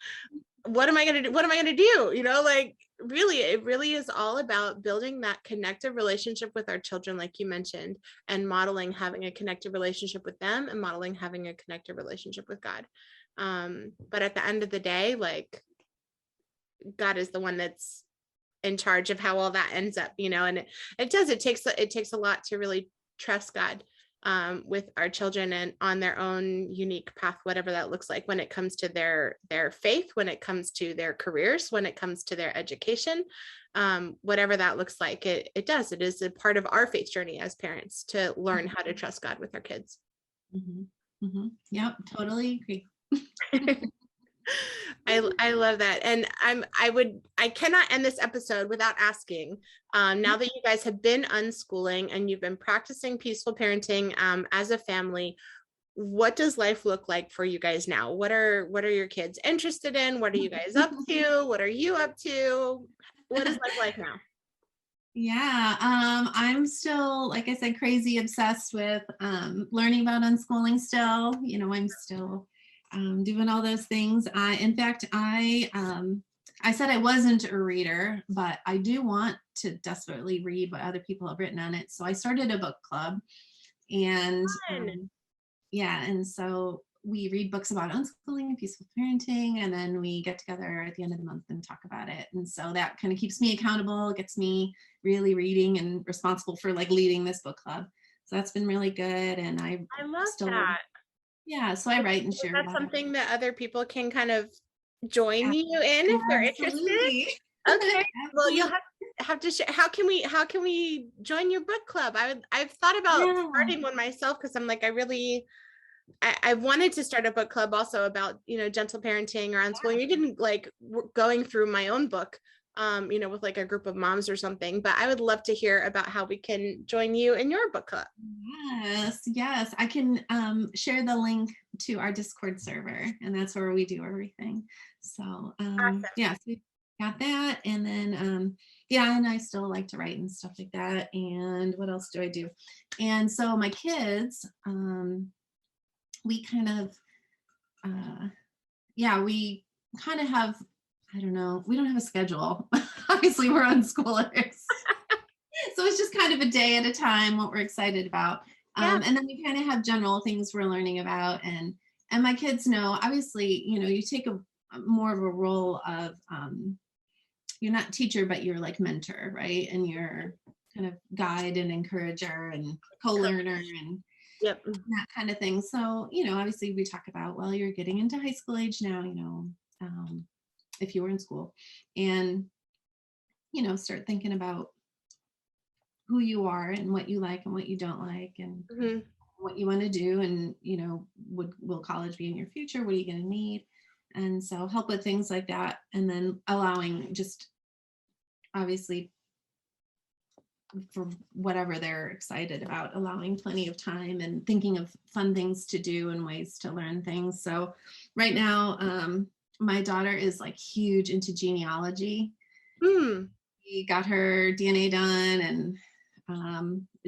S1: what am I gonna do? What am I gonna do? Like, really, it really is all about building that connected relationship with our children, like you mentioned, and modeling having a connected relationship with them, and modeling having a connected relationship with God. But at the end of the day, like, God is the one that's in charge of how all that ends up, and it takes a lot to really trust God with our children and on their own unique path, whatever that looks like, when it comes to their faith, when it comes to their careers, when it comes to their education, whatever that looks like. It is a part of our faith journey as parents to learn how to trust God with our kids.
S2: Yep, totally agree.
S1: I love that. And I cannot end this episode without asking, now that you guys have been unschooling and you've been practicing peaceful parenting as a family, what does life look like for you guys now? What are your kids interested in? What are you guys up to? What are you up to? What is life like now?
S2: Yeah, I'm still, like I said, crazy obsessed with learning about unschooling still. I'm still doing all those things. In fact, I said I wasn't a reader, but I do want to desperately read what other people have written on it. So I started a book club, and and so we read books about unschooling and peaceful parenting, and then we get together at the end of the month and talk about it. And so that kind of keeps me accountable, gets me really reading and responsible for like leading this book club. So that's been really good. And I
S1: love
S2: still,
S1: that.
S2: yeah, so I write and share
S1: That's
S2: about
S1: something that other people can kind of join you in if they're
S2: Absolutely.
S1: interested. Okay. Well, you'll have to share. How can we join your book club? I've thought about starting one myself, because I'm like, I wanted to start a book club also about, gentle parenting or unschooling, even like going through my own book, with like a group of moms or something. But I would love to hear about how we can join you in your book club.
S2: Yes. I can share the link to our Discord server, and that's where we do everything. So
S1: Awesome.
S2: so we got that. And then and I still like to write and stuff like that. And what else do I do? And so my kids, we kind of we kind of have, I don't know, we don't have a schedule. Obviously we're unschoolers. So it's just kind of a day at a time, what we're excited about. And then we kind of have general things we're learning about. And my kids know, obviously, you take a more of a role of, you're not teacher, but you're like mentor, right? And you're kind of guide and encourager and co-learner and that kind of thing. So, obviously we talk about, well, you're getting into high school age now, if you were in school, and, start thinking about who you are and what you like and what you don't like, and what you want to do. And, will college be in your future? What are you going to need? And so help with things like that. And then allowing, just obviously for whatever they're excited about, allowing plenty of time and thinking of fun things to do and ways to learn things. So right now, my daughter is like huge into genealogy. She got her DNA done, and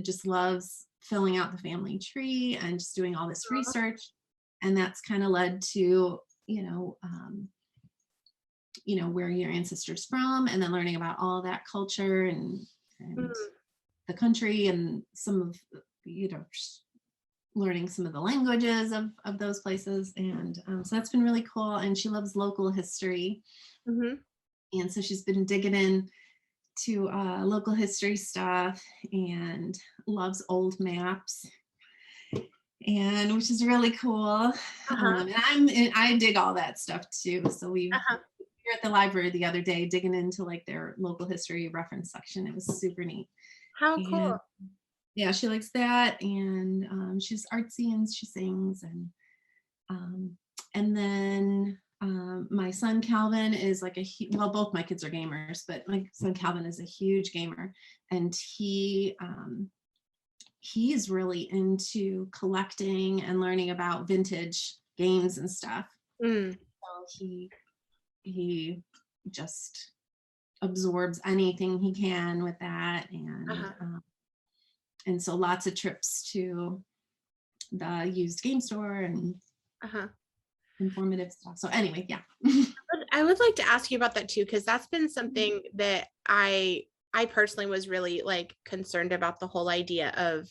S2: just loves filling out the family tree and just doing all this research. And that's kind of led to, where your ancestors from, and then learning about all that culture and the country, and some of, learning some of the languages of those places. And so that's been really cool. And she loves local history. And so she's been digging in to local history stuff and loves old maps, and which is really cool. And I dig all that stuff too. So we were at the library the other day digging into like their local history reference section. It was super neat.
S1: How
S2: And
S1: cool.
S2: yeah, she likes that, and she's artsy and she sings, and then my son Calvin is like well, both my kids are gamers, but my son Calvin is a huge gamer, and he's really into collecting and learning about vintage games and stuff. So he just absorbs anything he can with that, and so lots of trips to the used game store and informative stuff. So anyway, yeah.
S1: I would like to ask you about that too, because that's been something that I personally was really like concerned about, the whole idea of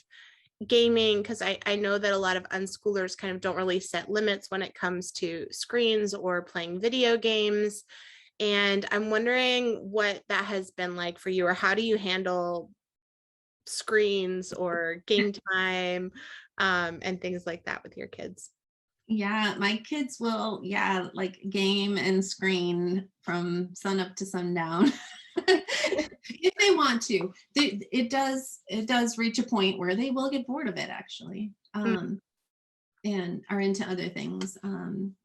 S1: gaming, because I know that a lot of unschoolers kind of don't really set limits when it comes to screens or playing video games. And I'm wondering what that has been like for you, or how do you handle screens or game time and things like that with your kids?
S2: Yeah, my kids will, like game and screen from sun up to sundown. If they want to. It does reach a point where they will get bored of it, actually, and are into other things.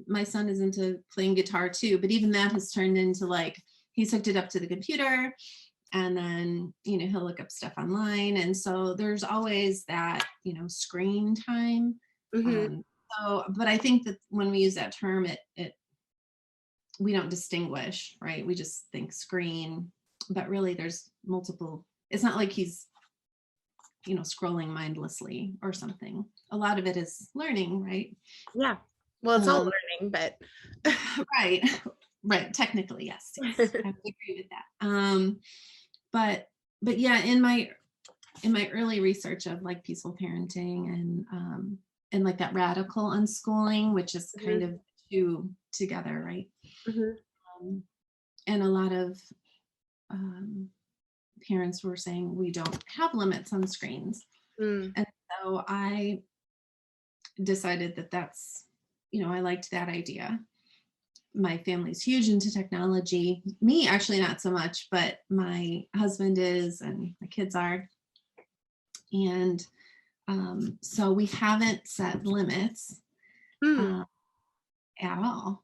S2: My son is into playing guitar too, but even that has turned into like, he's hooked it up to the computer, and then, he'll look up stuff online. And so there's always that, screen time. So, but I think that when we use that term, we don't distinguish, right? We just think screen, but really there's multiple. It's not like he's, scrolling mindlessly or something. A lot of it is learning, right?
S1: Yeah. Well, it's all learning, but
S2: right. Technically, yes. I would agree with that. But yeah, in my early research of like peaceful parenting and like that radical unschooling, which is kind of two together, right? And a lot of parents were saying we don't have limits on screens. And so I decided that that's, I liked that idea. My family's huge into technology. Me, actually, not so much, but my husband is, and my kids are. And so we haven't set limits at all.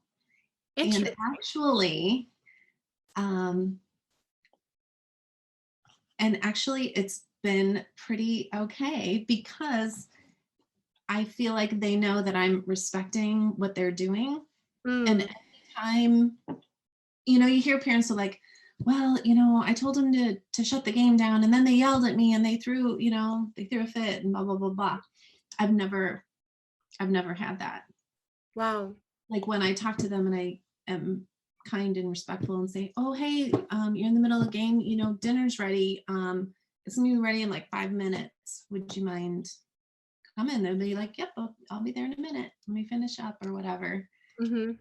S2: And actually, it's been pretty okay, because I feel like they know that I'm respecting what they're doing. And anytime, you hear parents are like, well, I told them to shut the game down, and then they yelled at me and they threw a fit and blah, blah, blah, blah. I've never had that. Wow. Like when I talk to them and I am kind and respectful and say, oh, hey, you're in the middle of the game, dinner's ready. It's gonna be ready in like 5 minutes. Would you mind coming? They'll be like, yep, I'll be there in a minute. Let me finish up or whatever. And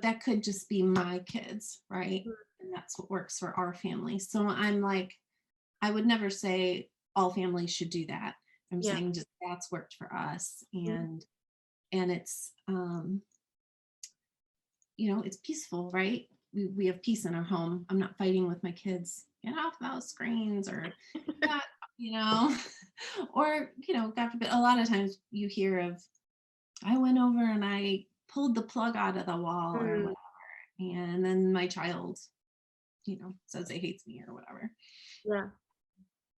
S2: that could just be my kids, right? And that's what works for our family. So I'm like, I would never say all families should do that. I'm saying just that's worked for us. And it's, it's peaceful, right? We have peace in our home. I'm not fighting with my kids, get off those screens or that, or, God forbid, a lot of times you hear of, I went over and I pulled the plug out of the wall or whatever. And then my child, says they hates me or whatever. Yeah.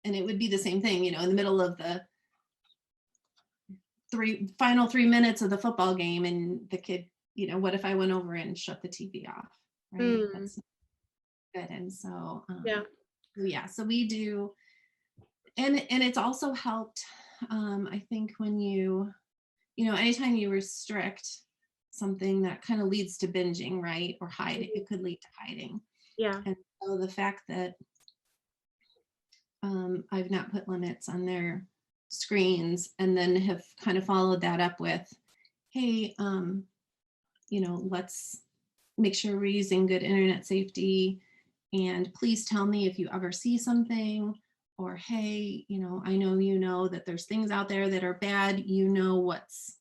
S2: And it would be the same thing, in the middle of the final 3 minutes of the football game, and the kid, what if I went over and shut the TV off? Right. That's good. And so, so we do. And it's also helped, I think, when anytime you restrict something, that kind of leads to binging, right? Or hiding. It could lead to hiding. Yeah. And so the fact that I've not put limits on their screens, and then have kind of followed that up with, hey, let's make sure we're using good internet safety, and please tell me if you ever see something, or hey, I know that there's things out there that are bad, what's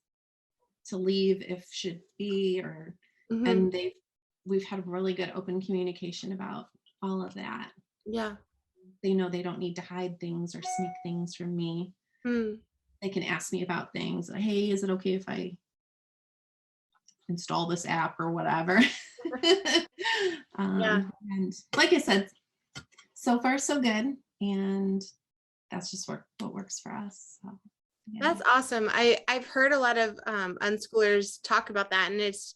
S2: to leave if should be, or
S1: Mm-hmm.
S2: and we've had really good open communication about all of that.
S1: Yeah.
S2: They know they don't need to hide things or sneak things from me.
S1: Mm.
S2: They can ask me about things like, hey, is it okay if I install this app or whatever?
S1: Yeah.
S2: And like I said, so far so good, and that's just what works for us. So, yeah.
S1: That's awesome. I've heard a lot of unschoolers talk about that, and it's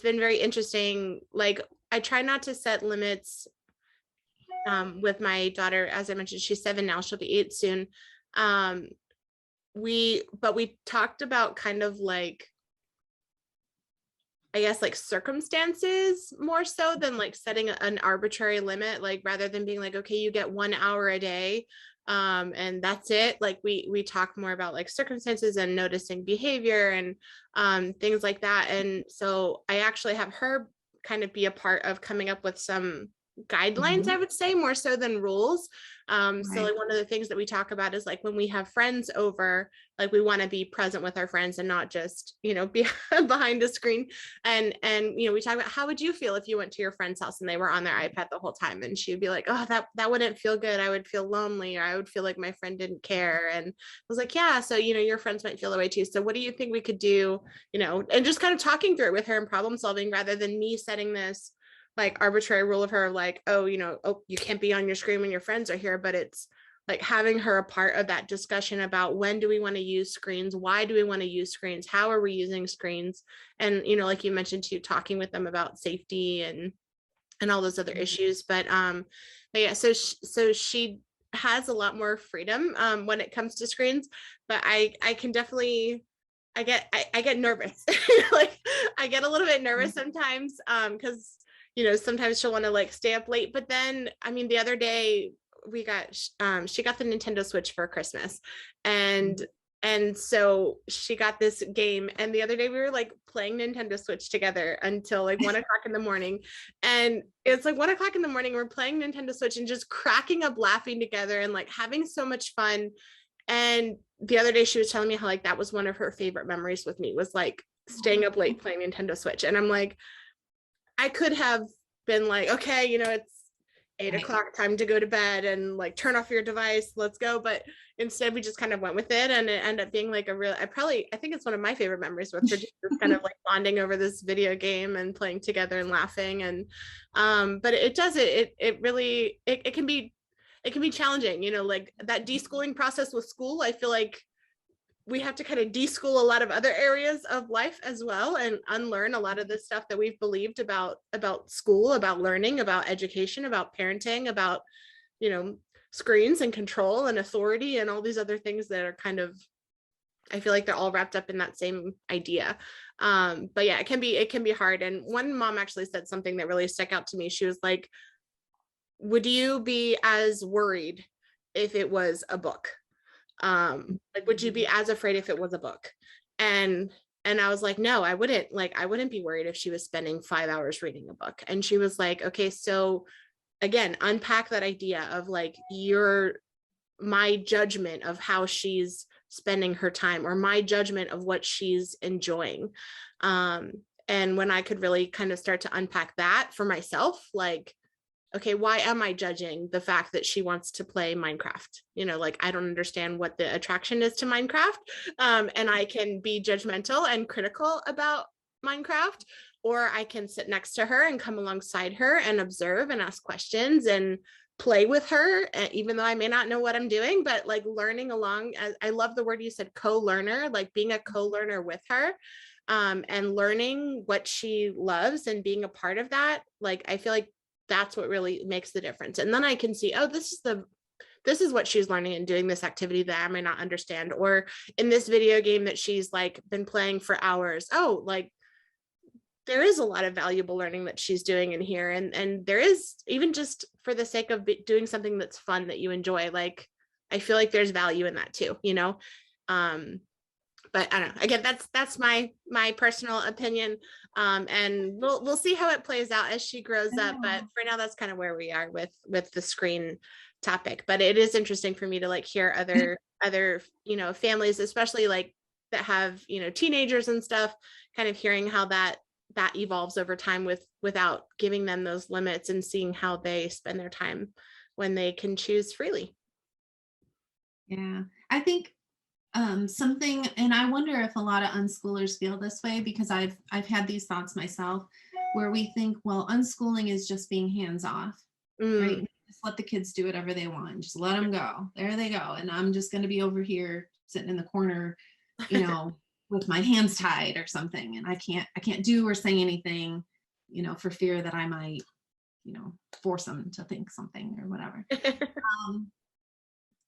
S1: been very interesting. Like, I try not to set limits with my daughter. As I mentioned, she's 7 now, she'll be 8 soon. We talked about kind of like, I guess, like circumstances more so than like setting an arbitrary limit, like rather than being like, okay, you get 1 hour a day and that's it. Like we talk more about like circumstances and noticing behavior and things like that. And so I actually have her kind of be a part of coming up with some guidelines, I would say, more so than rules. So like one of the things that we talk about is like when we have friends over, like we want to be present with our friends and not just, be behind a screen. And we talk about, how would you feel if you went to your friend's house and they were on their iPad the whole time? And she'd be like, oh, that wouldn't feel good. I would feel lonely, or I would feel like my friend didn't care. And I was like, yeah, so your friends might feel that way too. So what do you think we could do? And just kind of talking through it with her and problem solving, rather than me setting this like arbitrary rule of her, like, oh, you can't be on your screen when your friends are here. But it's like having her a part of that discussion about when do we want to use screens? Why do we want to use screens? How are we using screens? And, like you mentioned too, talking with them about safety and all those other issues. But yeah, so she has a lot more freedom when it comes to screens, but I can definitely, I get nervous. Like I get a little bit nervous sometimes because sometimes she'll want to like stay up late. But then, I mean, the other day she got the Nintendo Switch for Christmas, and so she got this game, and the other day we were like playing Nintendo Switch together until like 1 o'clock in the morning. And it's like 1 o'clock in the morning, we're playing Nintendo Switch and just cracking up laughing together and like having so much fun. And the other day she was telling me how like that was one of her favorite memories with me, was like staying up late playing Nintendo Switch. And I'm like, I could have been like, okay, it's 8 o'clock, time to go to bed, and like turn off your device, let's go. But instead we just kind of went with it, and it ended up being like I think it's one of my favorite memories with her, just kind of like bonding over this video game and playing together and laughing. And but it really can be challenging, like that deschooling process with school. I feel like we have to kind of deschool a lot of other areas of life as well, and unlearn a lot of the stuff that we've believed about school, about learning, about education, about parenting, about screens and control and authority and all these other things that are kind of, I feel like they're all wrapped up in that same idea. But yeah, it can be hard. And one mom actually said something that really stuck out to me. She was like, would you be as worried if it was a book? Like, would you be as afraid if it was a book? And I was like, no, I wouldn't. Like, I wouldn't be worried if she was spending 5 hours reading a book. And she was like, okay, so again, unpack that idea of like my judgment of how she's spending her time, or my judgment of what she's enjoying. And when I could really kind of start to unpack that for myself, like, okay, why am I judging the fact that she wants to play Minecraft? Like, I don't understand what the attraction is to Minecraft. And I can be judgmental and critical about Minecraft, or I can sit next to her and come alongside her and observe and ask questions and play with her, even though I may not know what I'm doing, but like learning along. I love the word you said, co-learner, like being a co-learner with her. And learning what she loves and being a part of that. Like, I feel like that's what really makes the difference. And then I can see, oh, this is what she's learning and doing this activity that I may not understand, or in this video game that she's like been playing for hours. Oh, like there is a lot of valuable learning that she's doing in here. And there is, even just for the sake of doing something that's fun that you enjoy, like I feel like there's value in that too, But I don't know. Again, that's my personal opinion. And we'll see how it plays out as she grows up. But for now, that's kind of where we are with the screen topic. But it is interesting for me to like hear other families, especially like that have teenagers and stuff, kind of hearing how that evolves over time without giving them those limits and seeing how they spend their time when they can choose freely.
S2: Yeah, I think something, and I wonder if a lot of unschoolers feel this way, because I've had these thoughts myself, where we think, well, unschooling is just being hands off, right? Just let the kids do whatever they want. Just let them go. There they go. And I'm just going to be over here sitting in the corner, with my hands tied or something. And I can't do or say anything, for fear that I might, force them to think something or whatever.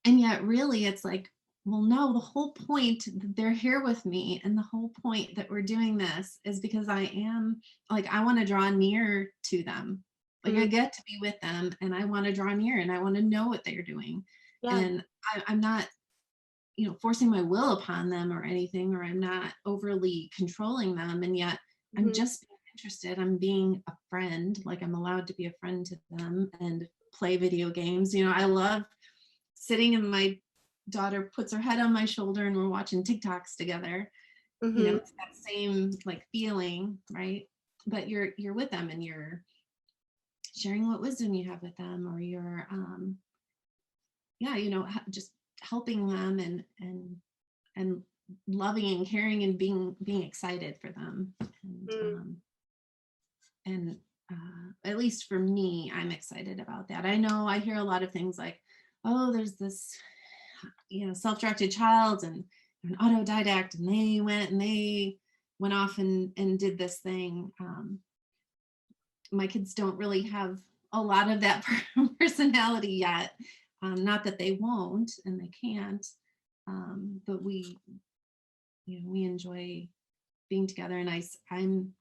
S2: And yet really it's like, well, no, the whole point that they're here with me and the whole point that we're doing this is because I want to draw near to them. Like I get to be with them and I want to draw near and I want to know what they're doing. Yeah. And I'm not, forcing my will upon them or anything, or I'm not overly controlling them. And yet I'm just being interested. I'm being a friend, like I'm allowed to be a friend to them and play video games. I love sitting and my daughter puts her head on my shoulder and we're watching TikToks together. It's that same like feeling, right? But you're with them and you're sharing what wisdom you have with them, or you're just helping them and loving and caring and being excited for them. And at least for me, I'm excited about that. I know I hear a lot of things like, oh, there's this self-directed child and an autodidact, and they went off and did this thing. My kids don't really have a lot of that personality yet. Not that they won't and they can't, but we enjoy being together. And I'm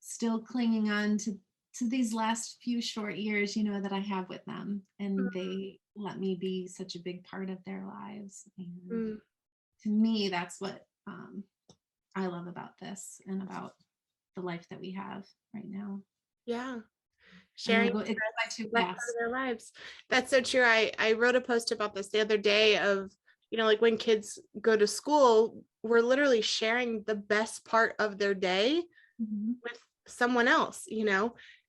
S2: still clinging on to these last few short years, that I have with them, and they let me be such a big part of their lives. And to me, that's what I love about this and about the life that we have right now.
S1: Yeah. Sharing their lives. That's so true. I wrote a post about this the other day of, like when kids go to school, we're literally sharing the best part of their day with someone else,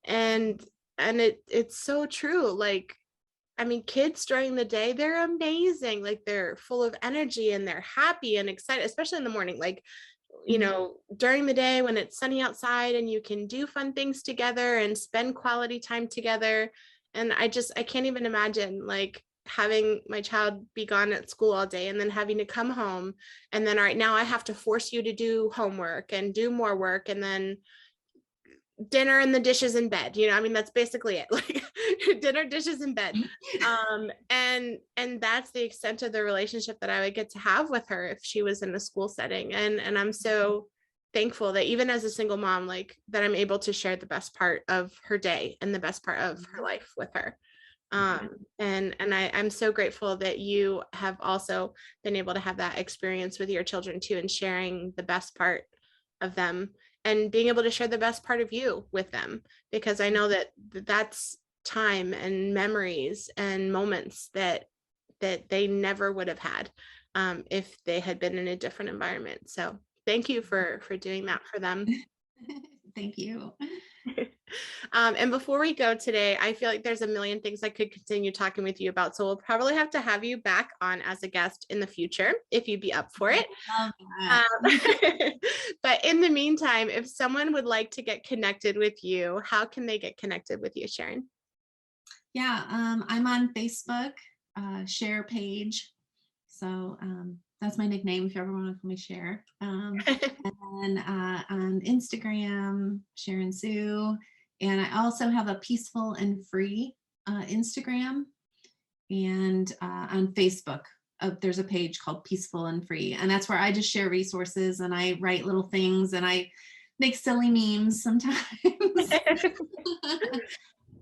S1: and it's so true. Like, I mean, kids during the day, they're amazing. Like they're full of energy and they're happy and excited, especially in the morning. Like, during the day when it's sunny outside and you can do fun things together and spend quality time together. And I can't even imagine like having my child be gone at school all day and then having to come home. And then, all right, now I have to force you to do homework and do more work, and then dinner and the dishes in bed. I mean, that's basically it. Like dinner, dishes in bed. And that's the extent of the relationship that I would get to have with her if she was in a school setting. And I'm so thankful that even as a single mom, like that I'm able to share the best part of her day and the best part of her life with her. And I'm so grateful that you have also been able to have that experience with your children too, and sharing the best part of them and being able to share the best part of you with them, because I know that that's time and memories and moments that they never would have had if they had been in a different environment. So thank you for doing that for them.
S2: Thank you.
S1: And before we go today, I feel like there's a million things I could continue talking with you about. So we'll probably have to have you back on as a guest in the future, if you'd be up for it. But in the meantime, if someone would like to get connected with you, how can they get connected with you, Cherron?
S2: Yeah, I'm on Facebook, Cherron Page. So that's my nickname if you ever want to call me Cher. And on Instagram, Sharon Sue. And I also have a Peaceful and Free Instagram. And on Facebook, there's a page called Peaceful and Free. And that's where I just share resources and I write little things and I make silly memes sometimes.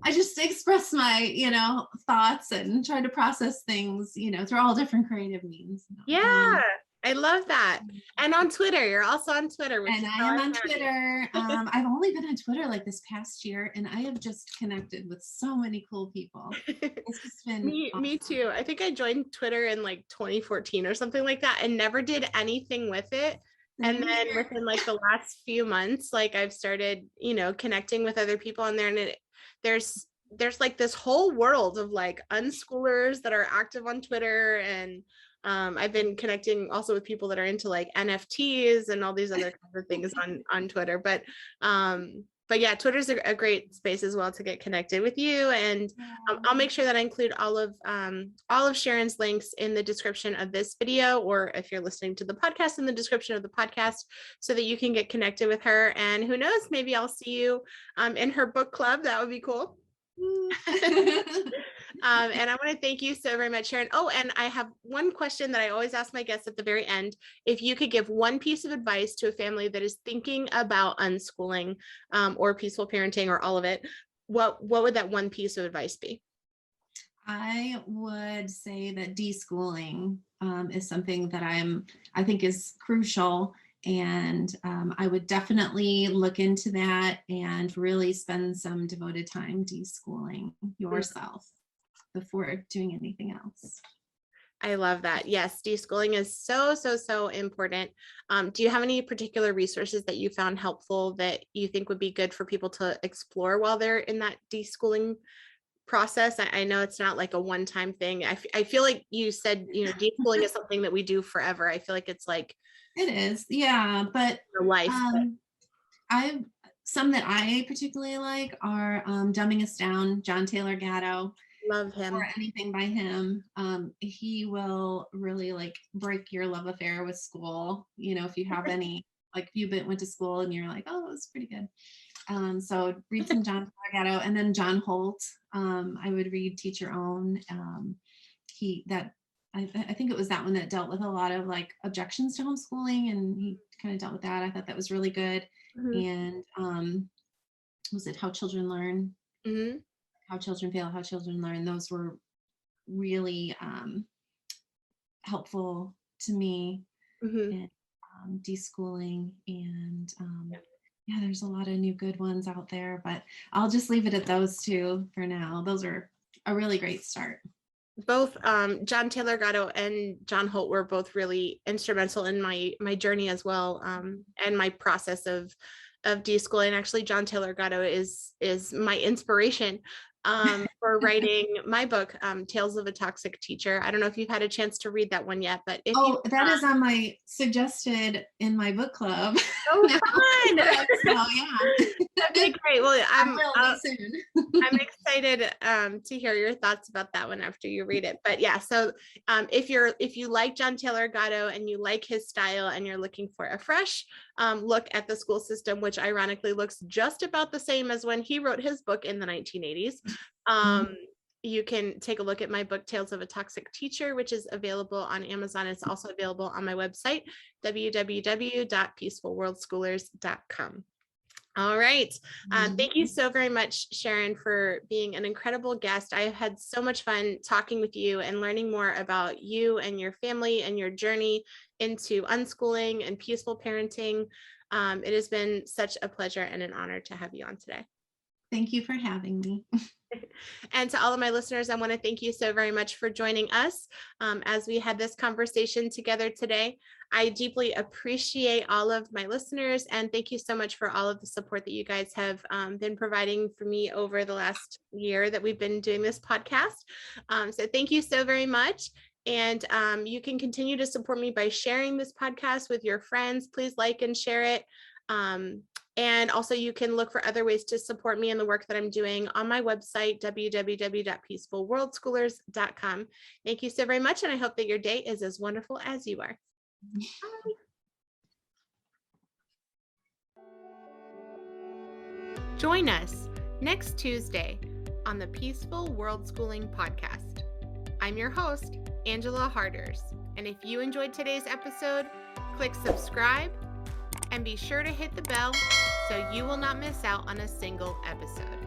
S2: I just express my, thoughts and try to process things, through all different creative means.
S1: Yeah. I love that. And on Twitter, you're also on Twitter. Which
S2: And
S1: is
S2: I
S1: how
S2: am on
S1: found you.
S2: Twitter. I've only been on Twitter like this past year, and I have just connected with so many cool people. It's just been
S1: Me
S2: awesome.
S1: too. I think I joined Twitter in like 2014 or something like that and never did anything with it. And
S2: Same
S1: then
S2: here.
S1: within like the last few months, like I've started, connecting with other people on there, and there's like this whole world of like unschoolers that are active on Twitter. And I've been connecting also with people that are into like NFTs and all these other kinds of things on Twitter. But yeah, Twitter's a great space as well to get connected with you. And I'll make sure that I include all of Cherron's links in the description of this video, or if you're listening to the podcast, in the description of the podcast, so that you can get connected with her. And who knows, maybe I'll see you in her book club. That would be cool. And I want to thank you so very much, Cherron. Oh, and I have one question that I always ask my guests at the very end. If you could give one piece of advice to a family that is thinking about unschooling or peaceful parenting or all of it, what would that one piece of advice be?
S2: I would say that deschooling is something that I think is crucial. And I would definitely look into that and really spend some devoted time deschooling yourself before doing anything else.
S1: I love that. Yes, deschooling is so important. Do you have any particular resources that you found helpful that you think would be good for people to explore while they're in that deschooling process? I know it's not like a one-time thing. I feel like you said, deschooling is something that we do forever. I feel like it's like
S2: it is, yeah, but
S1: life.
S2: Some that I particularly like are Dumbing Us Down, John Taylor Gatto.
S1: Love him.
S2: Or anything by him. He will really like break your love affair with school. If you have any, like if you went to school and you're like, oh, it was pretty good. So read some John Taylor Gatto, and then John Holt. I would read Teach Your Own. I think it was that one that dealt with a lot of like objections to homeschooling, and he kind of dealt with that. I thought that was really good. Mm-hmm. And was it How Children Learn? Mm-hmm. How Children Fail, How Children Learn. Those were really helpful to me. Mm-hmm. In deschooling, and yeah, there's a lot of new good ones out there, but I'll just leave it at those two for now. Those are a really great start.
S1: Both John Taylor Gatto and John Holt were both really instrumental in my journey as well, and my process of deschooling. Actually, John Taylor Gatto is my inspiration for writing my book, Tales of a Toxic Teacher. I don't know if you've had a chance to read that one yet, but if
S2: that is on my suggested in my book club.
S1: Oh, fun!
S2: So yeah.
S1: Okay, great. Well, I'm excited to hear your thoughts about that one after you read it. But yeah, so if you like John Taylor Gatto and you like his style and you're looking for a fresh look at the school system, which ironically looks just about the same as when he wrote his book in the 1980s, you can take a look at my book, Tales of a Toxic Teacher, which is available on Amazon. It's also available on my website, www.peacefulworldschoolers.com. All right. Thank you so very much, Cherron, for being an incredible guest. I have had so much fun talking with you and learning more about you and your family and your journey into unschooling and peaceful parenting. It has been such a pleasure and an honor to have you on today.
S2: Thank you for having me.
S1: And to all of my listeners, I want to thank you so very much for joining us as we had this conversation together today. I deeply appreciate all of my listeners, and thank you so much for all of the support that you guys have been providing for me over the last year that we've been doing this podcast. So thank you so very much. And you can continue to support me by sharing this podcast with your friends. Please like and share it. And also you can look for other ways to support me in the work that I'm doing on my website, www.peacefulworldschoolers.com. Thank you so very much. And I hope that your day is as wonderful as you are. Bye. Join us next Tuesday on the Peaceful World Schooling podcast. I'm your host, Angela Harders. And if you enjoyed today's episode, click subscribe and be sure to hit the bell so you will not miss out on a single episode.